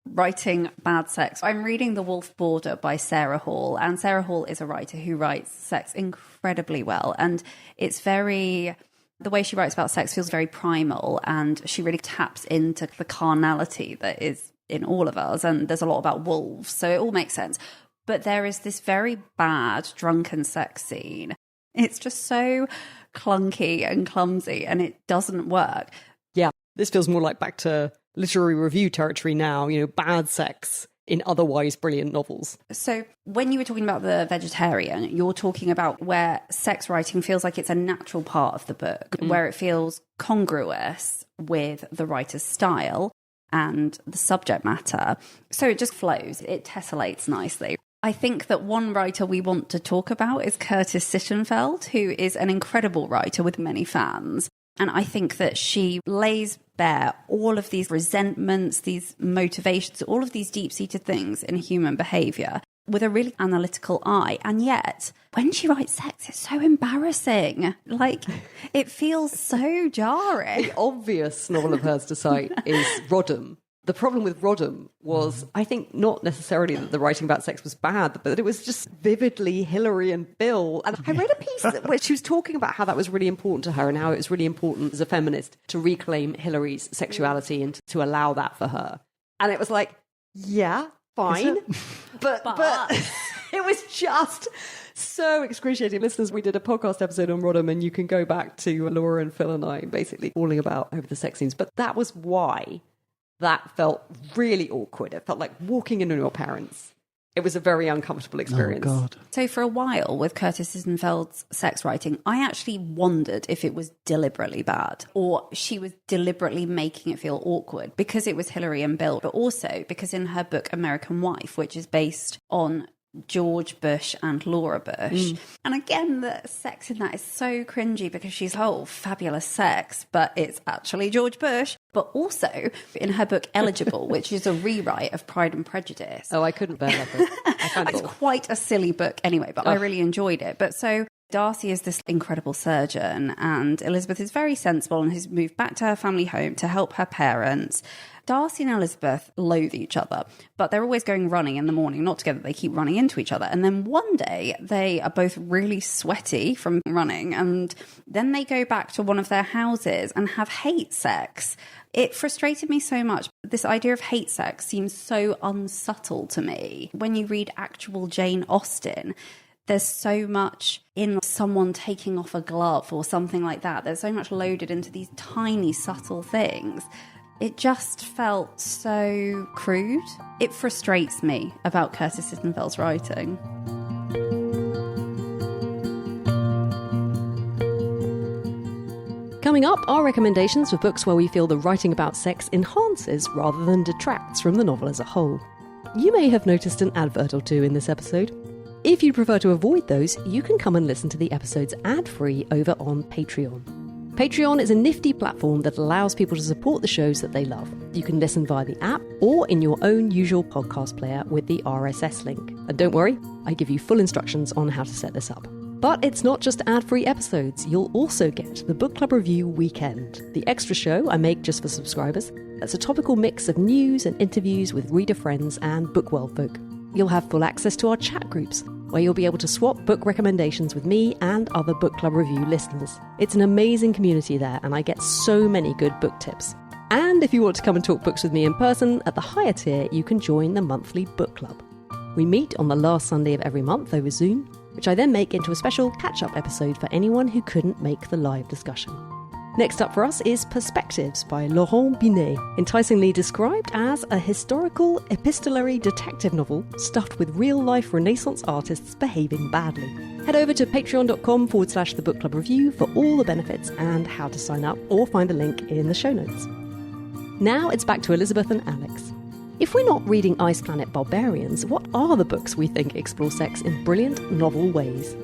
writing bad sex. I'm reading The Wolf Border by Sarah Hall, and Sarah Hall is a writer who writes sex incredibly well, and it's very... The way she writes about sex feels very primal, and she really taps into the carnality that is in all of us, and there's a lot about wolves, so it all makes sense. But there is this very bad drunken sex scene. It's just so clunky and clumsy, and it doesn't work. Yeah, this feels more like back to literary review territory now, bad sex in otherwise brilliant novels. So when you were talking about The Vegetarian, you're talking about where sex writing feels like it's a natural part of the book, where it feels congruous with the writer's style and the subject matter. So it just flows. It tessellates nicely. I think that one writer we want to talk about is Curtis Sittenfeld, who is an incredible writer with many fans. And I think that she lays bare all of these resentments, these motivations, all of these deep-seated things in human behaviour with a really analytical eye. And yet, when she writes sex, it's so embarrassing. Like, it feels so jarring. The obvious novel of hers to cite is Rodham. The problem with Rodham was, I think, not necessarily that the writing about sex was bad, but that it was just vividly Hillary and Bill. And I read a piece where she was talking about how that was really important to her and how it was really important as a feminist to reclaim Hillary's sexuality and to allow that for her. And it was like, yeah, fine. But It was just so excruciating. Listeners, we did a podcast episode on Rodham, and you can go back to Laura and Phil and I basically falling about over the sex scenes. But that was why that felt really awkward. It felt like walking into your parents. It was a very uncomfortable experience. Oh, God. So for a while with Curtis Sissenfeld's sex writing, I actually wondered if it was deliberately bad or she was deliberately making it feel awkward because it was Hillary and Bill, but also because in her book American Wife, which is based on George Bush and Laura Bush. And again, the sex in that is so cringy because she's, oh, fabulous sex, but it's actually George Bush. But also in her book Eligible, which is a rewrite of Pride and Prejudice. Oh, I couldn't bear that book. I found it It's quite a silly book anyway, but I really enjoyed it. But so Darcy is this incredible surgeon and Elizabeth is very sensible and has moved back to her family home to help her parents. Darcy and Elizabeth loathe each other, but they're always going running in the morning, not together. They keep running into each other. And then one day they are both really sweaty from running. And then they go back to one of their houses and have hate sex. It frustrated me so much. This idea of hate sex seems so unsubtle to me. When you read actual Jane Austen, there's so much in someone taking off a glove or something like that. There's so much loaded into these tiny, subtle things. It just felt so crude. It frustrates me about Curtis Sissenfeld's writing. Coming up, our recommendations for books where we feel the writing about sex enhances rather than detracts from the novel as a whole. You may have noticed an advert or two in this episode. If you prefer to avoid those, you can come and listen to the episodes ad-free over on Patreon. Patreon is a nifty platform that allows people to support the shows that they love. You can listen via the app or in your own usual podcast player with the RSS link. And don't worry, I give you full instructions on how to set this up. But it's not just ad-free episodes. You'll also get the Book Club Review Weekend, the extra show I make just for subscribers. That's a topical mix of news and interviews with reader friends and bookworld folk. You'll have full access to our chat groups, where you'll be able to swap book recommendations with me and other Book Club Review listeners. It's an amazing community there, and I get so many good book tips. And if you want to come and talk books with me in person, at the higher tier, you can join the monthly book club. We meet on the last Sunday of every month over Zoom, which I then make into a special catch-up episode for anyone who couldn't make the live discussion. Next up for us is Perspectives by Laurent Binet, enticingly described as a historical epistolary detective novel stuffed with real-life Renaissance artists behaving badly. Head over to patreon.com/The Book Club Review for all the benefits and how to sign up, or find the link in the show notes. Now it's back to Elizabeth and Alex. If we're not reading ICE Planet Barbarians, what are the books we think explore sex in brilliant, novel ways?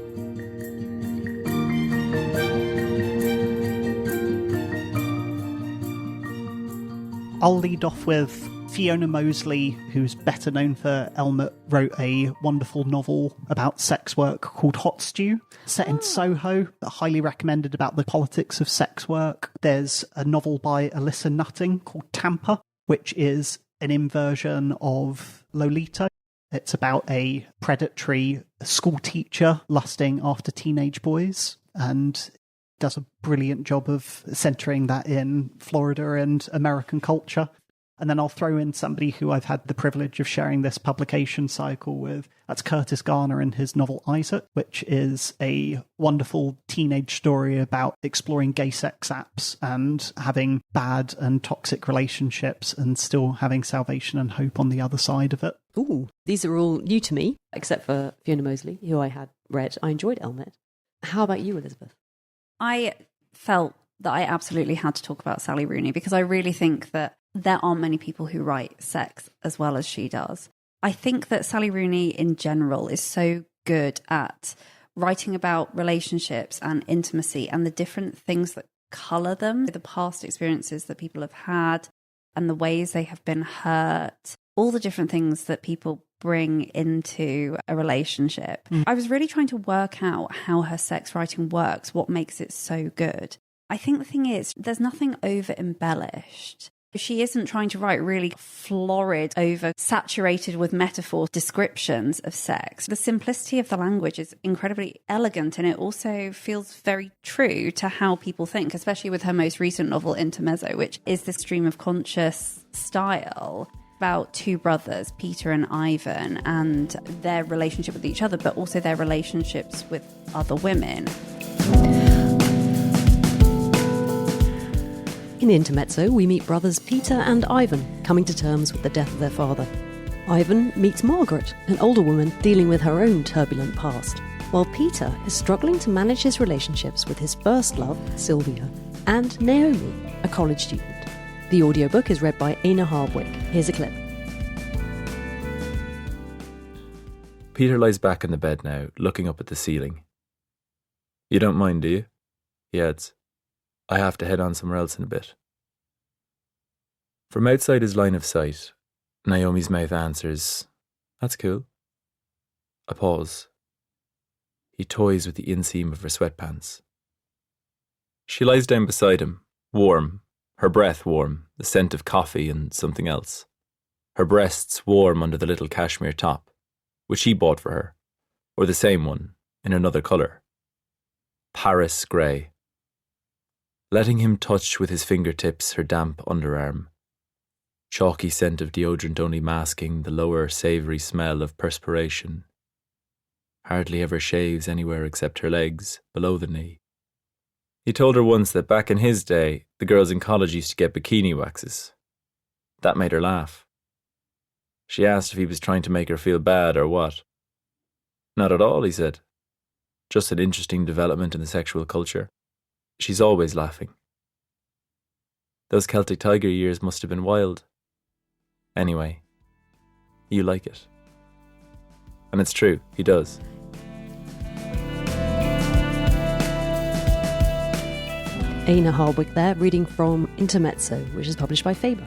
I'll lead off with Fiona Mosley, who's better known for Elmet, wrote a wonderful novel about sex work called Hot Stew, set in Soho, highly recommended, about the politics of sex work. There's a novel by Alyssa Nutting called Tampa, which is an inversion of Lolita. It's about a predatory school teacher lusting after teenage boys, and does a brilliant job of centering that in Florida and American culture. And then I'll throw in somebody who I've had the privilege of sharing this publication cycle with. That's Curtis Garner and his novel Isaac, which is a wonderful teenage story about exploring gay sex apps and having bad and toxic relationships and still having salvation and hope on the other side of it. Ooh, these are all new to me, except for Fiona Mosley, who I had read. I enjoyed Elmet. How about you, Elizabeth? I felt that I absolutely had to talk about Sally Rooney because I really think that there aren't many people who write sex as well as she does. I think that Sally Rooney in general is so good at writing about relationships and intimacy and the different things that colour them, the past experiences that people have had and the ways they have been hurt, all the different things that people bring into a relationship. I was really trying to work out how her sex writing works, what makes it so good. I think the thing is, there's nothing over-embellished. She isn't trying to write really florid, over-saturated with metaphor descriptions of sex. The simplicity of the language is incredibly elegant, and it also feels very true to how people think, especially with her most recent novel, Intermezzo, which is the stream of conscious style. about two brothers, Peter and Ivan, and their relationship with each other, but also their relationships with other women. In Intermezzo, we meet brothers Peter and Ivan coming to terms with the death of their father. Ivan meets Margaret, an older woman dealing with her own turbulent past, while Peter is struggling to manage his relationships with his first love, Sylvia, and Naomi, a college student. The audiobook is read by Aina Hardwick. Here's a clip. Peter lies back in the bed now, looking up at the ceiling. "You don't mind, do you?" he adds. "I have to head on somewhere else in a bit." From outside his line of sight, Naomi's mouth answers, "That's cool." A pause. He toys with the inseam of her sweatpants. She lies down beside him, warm, her breath warm, the scent of coffee and something else. Her breasts warm under the little cashmere top, which he bought for her, or the same one, in another colour. Paris grey. Letting him touch with his fingertips her damp underarm. Chalky scent of deodorant only masking the lower savoury smell of perspiration. Hardly ever shaves anywhere except her legs, below the knee. He told her once that back in his day, the girls in college used to get bikini waxes. That made her laugh. She asked if he was trying to make her feel bad or what. "Not at all," he said. "Just an interesting development in the sexual culture. She's always laughing." Those Celtic Tiger years must have been wild. Anyway, you like it. And it's true, he does. Aina Hardwick there, reading from Intermezzo, which is published by Faber.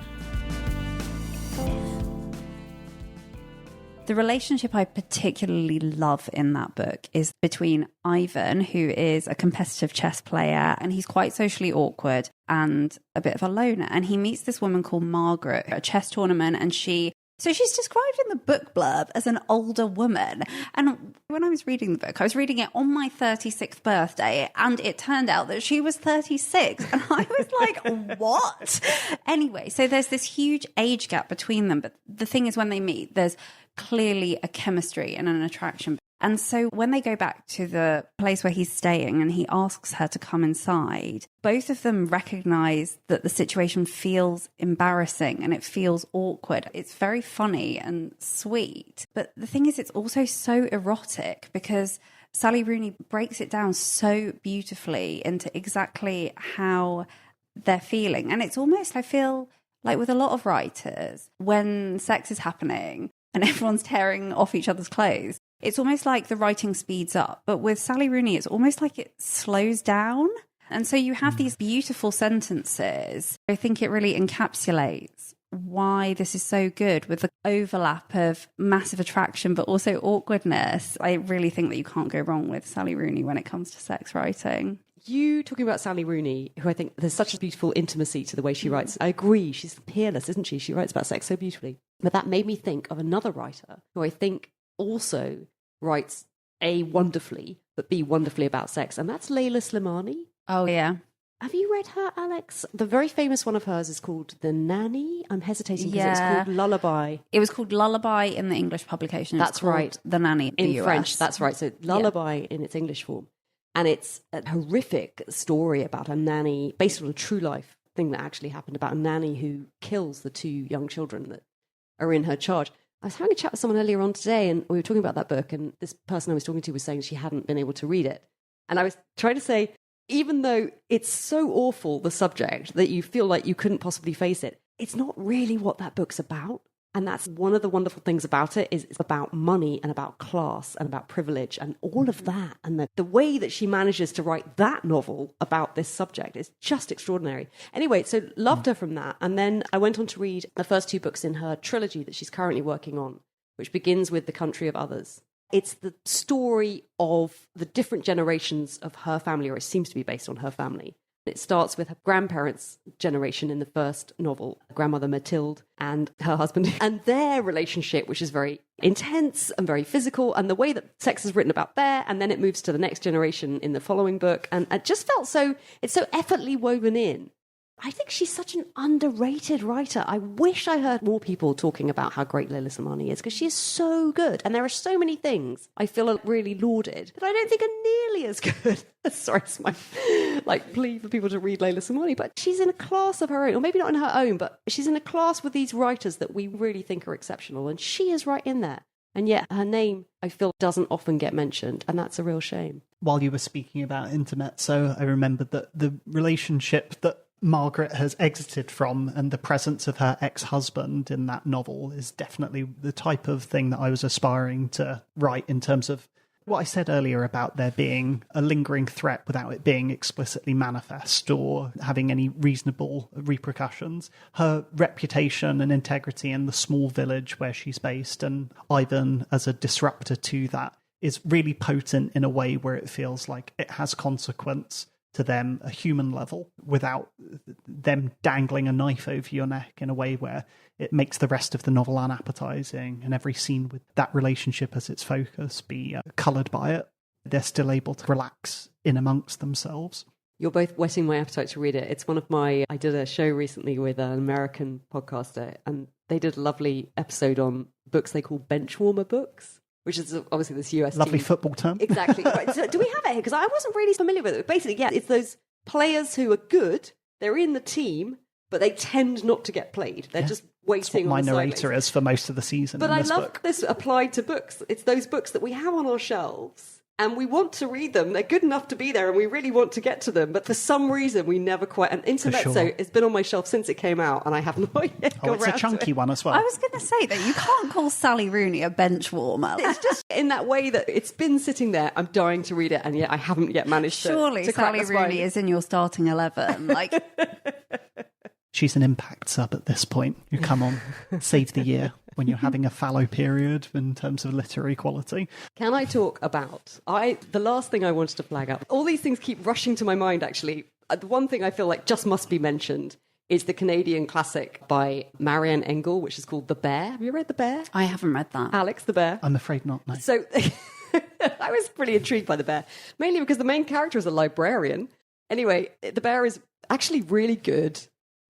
The relationship I particularly love in that book is between Ivan, who is a competitive chess player, and he's quite socially awkward and a bit of a loner. And he meets this woman called Margaret at a chess tournament, and she's described in the book blurb as an older woman. And when I was reading the book, I was reading it on my 36th birthday, and it turned out that she was 36. And I was like, what? Anyway, so there's this huge age gap between them. But the thing is, when they meet, there's clearly a chemistry and an attraction. And so when they go back to the place where he's staying and he asks her to come inside, both of them recognize that the situation feels embarrassing and it feels awkward. It's very funny and sweet. But the thing is, it's also so erotic because Sally Rooney breaks it down so beautifully into exactly how they're feeling. And it's almost, I feel like with a lot of writers, when sex is happening and everyone's tearing off each other's clothes, it's almost like the writing speeds up. But with Sally Rooney, it's almost like it slows down. And so you have these beautiful sentences. I think it really encapsulates why this is so good, with the overlap of massive attraction, but also awkwardness. I really think that you can't go wrong with Sally Rooney when it comes to sex writing. You talking about Sally Rooney, who I think there's such a beautiful intimacy to the way she writes. I agree. She's peerless, isn't she? She writes about sex so beautifully. But that made me think of another writer who I think also writes A, wonderfully, but B, wonderfully about sex. And that's Layla Slimani. Oh, yeah. Have you read her, Alex? The very famous one of hers is called The Nanny. I'm hesitating because it's called Lullaby. It was called Lullaby in the English publication. That's right. The Nanny in US. French. That's right. So Lullaby in its English form. And it's a horrific story about a nanny, based on a true life thing that actually happened, about a nanny who kills the two young children that are in her charge. I was having a chat with someone earlier on today, and we were talking about that book, and this person I was talking to was saying she hadn't been able to read it. And I was trying to say, even though it's so awful, the subject, that you feel like you couldn't possibly face it, it's not really what that book's about. And that's one of the wonderful things about it, is it's about money and about class and about privilege and all of that. And the way that she manages to write that novel about this subject is just extraordinary. Anyway, so loved her from that. And then I went on to read the first two books in her trilogy that she's currently working on, which begins with The Country of Others. It's the story of the different generations of her family, or it seems to be based on her family. It starts with her grandparents' generation in the first novel, grandmother Mathilde and her husband, and their relationship, which is very intense and very physical, and the way that sex is written about there, and then it moves to the next generation in the following book, and it just felt it's so effortlessly woven in. I think she's such an underrated writer. I wish I heard more people talking about how great Leila Samani is, because she is so good. And there are so many things I feel are really lauded that I don't think are nearly as good. Sorry, it's my plea for people to read Leila Samani. But she's in a class of her own, or maybe not in her own, but she's in a class with these writers that we really think are exceptional. And she is right in there. And yet her name, I feel, doesn't often get mentioned. And that's a real shame. While you were speaking about intermezzo, I remembered that the relationship that Margaret has exited from and the presence of her ex-husband in that novel is definitely the type of thing that I was aspiring to write, in terms of what I said earlier about there being a lingering threat without it being explicitly manifest or having any reasonable repercussions. Her reputation and integrity in the small village where she's based, and Ivan as a disruptor to that, is really potent in a way where it feels like it has consequence to them, a human level, without them dangling a knife over your neck in a way where it makes the rest of the novel unappetizing, and every scene with that relationship as its focus be coloured by it. They're still able to relax in amongst themselves. You're both whetting my appetite to read it. It's one of I did a show recently with an American podcaster, and they did a lovely episode on books they call benchwarmer books, which is obviously this US Lovely team. Football term. Exactly. Right. So do we have it here? Because I wasn't really familiar with it. Basically, yeah, it's those players who are good, they're in the team, but they tend not to get played. They're just waiting on the sidelines. My narrator is for most of the season. But in I this love book. this applied to books. It's those books that we have on our shelves, and we want to read them. They're good enough to be there, and we really want to get to them. But for some reason, we never quite... And Intermezzo has been on my shelf since it came out, and I have not yet got it's a chunky one as well. I was going to say that you can't call Sally Rooney a bench warmer. It's just in that way that it's been sitting there. I'm dying to read it, and yet I haven't yet managed Surely to crack Sally the spine. Rooney is in your starting 11. Like... She's an impact sub at this point. You come on, save the year when you're having a fallow period in terms of literary quality. Can I talk about... the last thing I wanted to flag up, all these things keep rushing to my mind, actually. The one thing I feel like just must be mentioned is the Canadian classic by Marianne Ingals, which is called The Bear. Have you read The Bear? I haven't read that. Alex the Bear? I'm afraid not, no. So I was pretty intrigued by The Bear, mainly because the main character is a librarian. Anyway, The Bear is actually really good.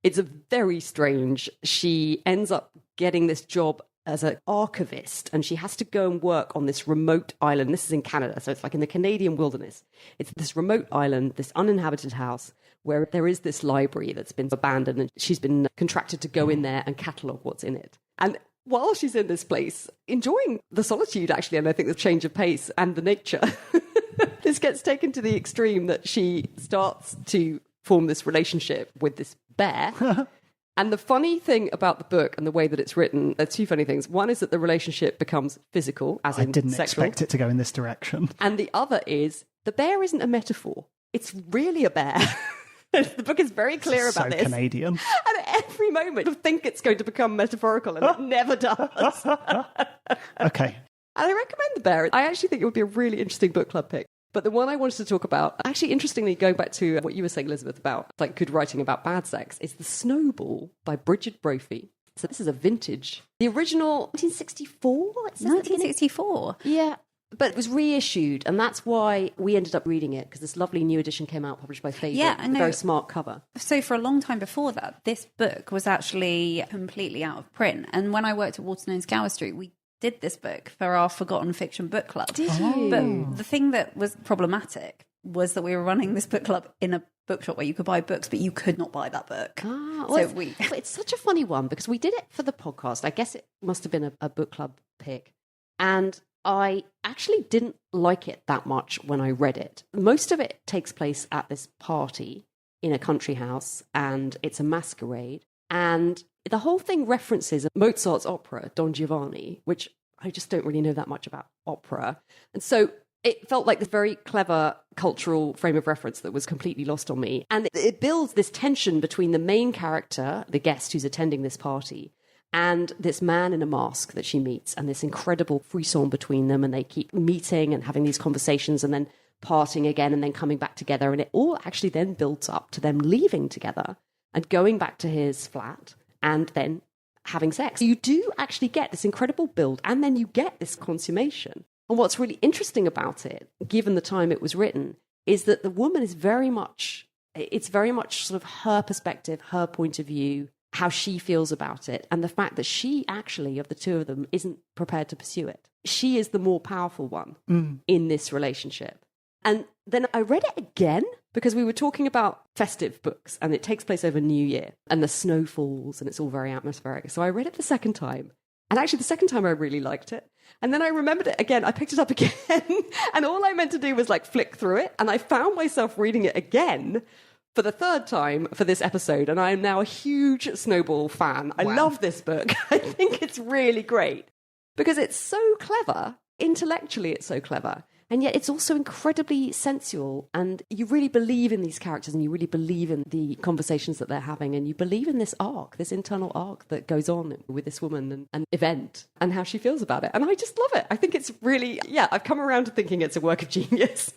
It's a very strange. She ends up getting this job as an archivist, and she has to go and work on this remote island. This is in Canada, so it's like in the Canadian wilderness. It's this remote island, this uninhabited house, where there is this library that's been abandoned, and she's been contracted to go in there and catalogue what's in it. And while she's in this place, enjoying the solitude, actually, and I think the change of pace and the nature, this gets taken to the extreme that she starts to form this relationship with this bear. And the funny thing about the book and the way that it's written, there are two funny things. One is that the relationship becomes physical, as in I didn't sexual. expect it to go in this direction. And the other is the bear isn't a metaphor. It's really a bear. The book is very clear about this. So Canadian. And at every moment you think it's going to become metaphorical, and it never does. Okay. And I recommend The Bear. I actually think it would be a really interesting book club pick. But the one I wanted to talk about, actually, interestingly, going back to what you were saying, Elizabeth, about like good writing about bad sex, is The Snowball by Bridget Brophy. So this is a vintage. The original, 1964? 1964? Yeah. But it was reissued, and that's why we ended up reading it, because this lovely new edition came out, published by Faber. Yeah, I know. A very smart cover. So for a long time before that, this book was actually completely out of print. And when I worked at Waterloo and Gower Street, we did this book for our Forgotten Fiction book club. Did you? But the thing that was problematic was that we were running this book club in a bookshop where you could buy books, but you could not buy that book. It's such a funny one, because we did it for the podcast. I guess it must have been a book club pick. And I actually didn't like it that much when I read it. Most of it takes place at this party in a country house, and it's a masquerade. And the whole thing references Mozart's opera, Don Giovanni, which I just don't really know that much about opera. And so it felt like this very clever cultural frame of reference that was completely lost on me. And it builds this tension between the main character, the guest who's attending this party, and this man in a mask that she meets, and this incredible frisson between them. And they keep meeting and having these conversations and then parting again and then coming back together. And it all actually then builds up to them leaving together and going back to his flat and then having sex. You do actually get this incredible build, and then you get this consummation. And what's really interesting about it, given the time it was written, is that the woman is very much It's very much sort of her perspective, her point of view, how she feels about it, and the fact that she actually, of the two of them, isn't prepared to pursue it. She is the more powerful one in this relationship. And then I read it again because we were talking about festive books, and it takes place over New Year, and the snow falls, and it's all very atmospheric. So I read it the second time. And actually, the second time I really liked it. And then I remembered it again. I picked it up again. And all I meant to do was like flick through it. And I found myself reading it again for the third time for this episode. And I am now a huge Snowball fan. I love this book. I think it's really great because it's so clever. Intellectually, it's so clever. And yet it's also incredibly sensual, and you really believe in these characters, and you really believe in the conversations that they're having, and you believe in this arc, this internal arc that goes on with this woman and event and how she feels about it. And I just love it. I think it's really, I've come around to thinking it's a work of genius.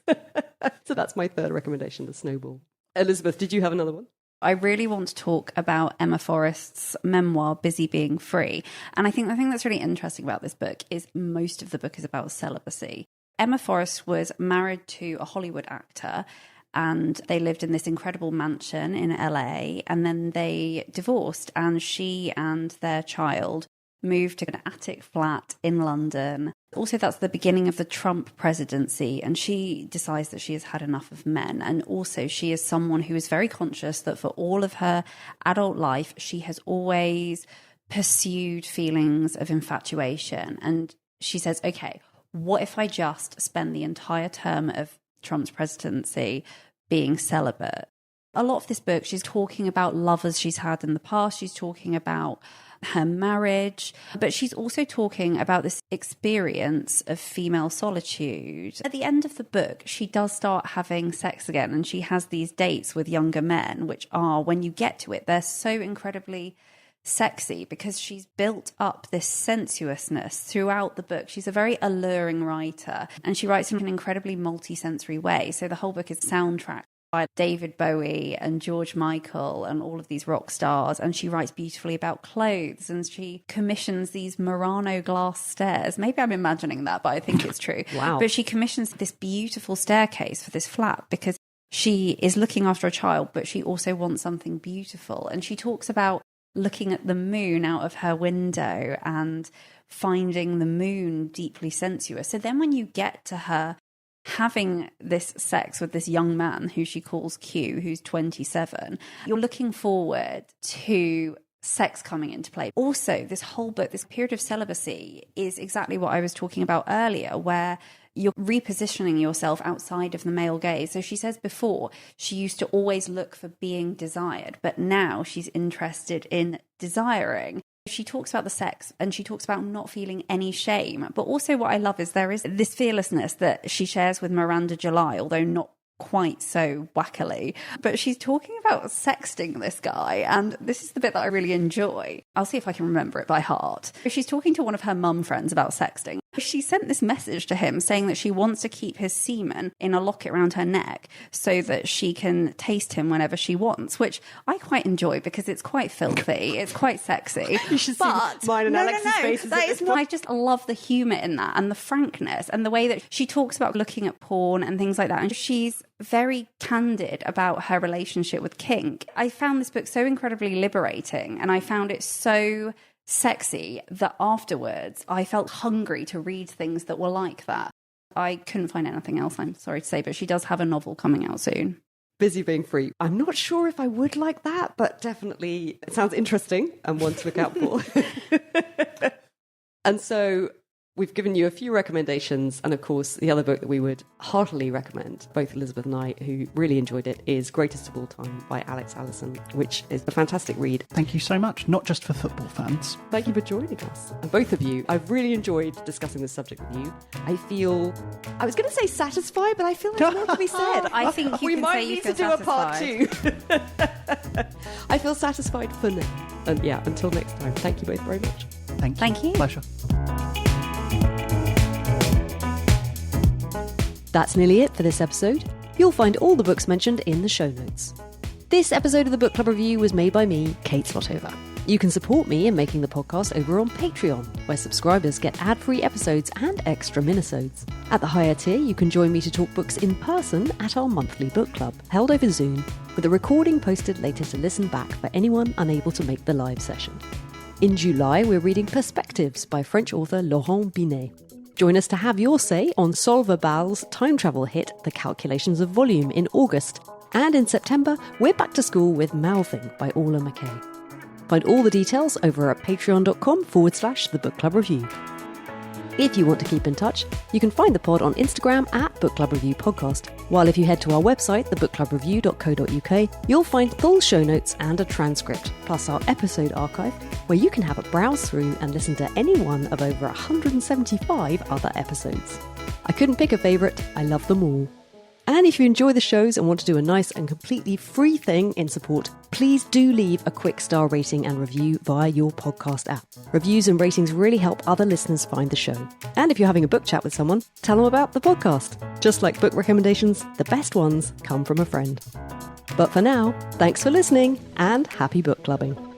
So that's my third recommendation, The Snowball. Elizabeth, did you have another one? I really want to talk about Emma Forrest's memoir, Busy Being Free. And I think the thing that's really interesting about this book is most of the book is about celibacy. Emma Forrest was married to a Hollywood actor, and they lived in this incredible mansion in LA, and then they divorced, and she and their child moved to an attic flat in London. Also, that's the beginning of the Trump presidency, and she decides that she has had enough of men. And also, she is someone who is very conscious that for all of her adult life, she has always pursued feelings of infatuation. And she says, okay, what if I just spend the entire term of Trump's presidency being celibate? A lot of this book, she's talking about lovers she's had in the past. She's talking about her marriage, but she's also talking about this experience of female solitude. At the end of the book, she does start having sex again, and she has these dates with younger men, which are, when you get to it, they're so incredibly sexy because she's built up this sensuousness throughout the book. She's a very alluring writer, and she writes in an incredibly multi-sensory way. So the whole book is soundtracked by David Bowie and George Michael and all of these rock stars, and she writes beautifully about clothes, and she commissions these Murano glass stairs. Maybe I'm imagining that, but I think it's true. Wow. But she commissions this beautiful staircase for this flat because she is looking after a child, but she also wants something beautiful. And she talks about looking at the moon out of her window and finding the moon deeply sensuous. So then when you get to her having this sex with this young man who she calls Q, who's 27, you're looking forward to sex coming into play. Also, this whole book, this period of celibacy, is exactly what I was talking about earlier, where you're repositioning yourself outside of the male gaze. So she says before, she used to always look for being desired, but now she's interested in desiring. She talks about the sex, and she talks about not feeling any shame. But also what I love is there is this fearlessness that she shares with Miranda July, although not quite so wackily. But she's talking about sexting this guy, and this is the bit that I really enjoy. I'll see if I can remember it by heart. She's talking to one of her mum friends about sexting. She sent this message to him saying that she wants to keep his semen in a locket around her neck so that she can taste him whenever she wants, which I quite enjoy because it's quite filthy. It's quite sexy. You should see mine and Alex's faces. That is I just love the humour in that, and the frankness, and the way that she talks about looking at porn and things like that. And she's very candid about her relationship with kink. I found this book so incredibly liberating, and I found it so sexy that afterwards I felt hungry to read things that were like that. I couldn't find anything else, I'm sorry to say, but she does have a novel coming out soon. Busy Being Free. I'm not sure if I would like that, but definitely it sounds interesting and one to look out for. And so we've given you a few recommendations, and of course the other book that we would heartily recommend, both Elizabeth and I, who really enjoyed it, is Greatest of All Time by Alex Allison, which is a fantastic read. Thank you so much, not just for football fans. Thank you for joining us, and both of you. I've really enjoyed discussing this subject with you. I was going to say satisfied, but I feel there's more to be said. I think you we can might say you need feel to do satisfied. a part 2. I feel satisfied for now. And yeah, until next time, thank you both very much. Thank you. Pleasure. That's nearly it for this episode. You'll find all the books mentioned in the show notes. This episode of the Book Club Review was made by me, Kate Slothover. You can support me in making the podcast over on Patreon, where subscribers get ad-free episodes and extra minisodes. At the higher tier, you can join me to talk books in person at our monthly book club, held over Zoom, with a recording posted later to listen back for anyone unable to make the live session. In July, we're reading Perspectives by French author Laurent Binet. Join us to have your say on Solver Ball's time travel hit, The Calculations of Volume, in August. And in September, we're back to school with Mouthing by Orla McKay. Find all the details over at patreon.com/The Book Club Review. If you want to keep in touch, you can find the pod on Instagram at Book Club Review Podcast, while if you head to our website, thebookclubreview.co.uk, you'll find full show notes and a transcript, plus our episode archive, where you can have a browse through and listen to any one of over 175 other episodes. I couldn't pick a favourite, I love them all. And if you enjoy the shows and want to do a nice and completely free thing in support, please do leave a quick star rating and review via your podcast app. Reviews and ratings really help other listeners find the show. And if you're having a book chat with someone, tell them about the podcast. Just like book recommendations, the best ones come from a friend. But for now, thanks for listening and happy book clubbing.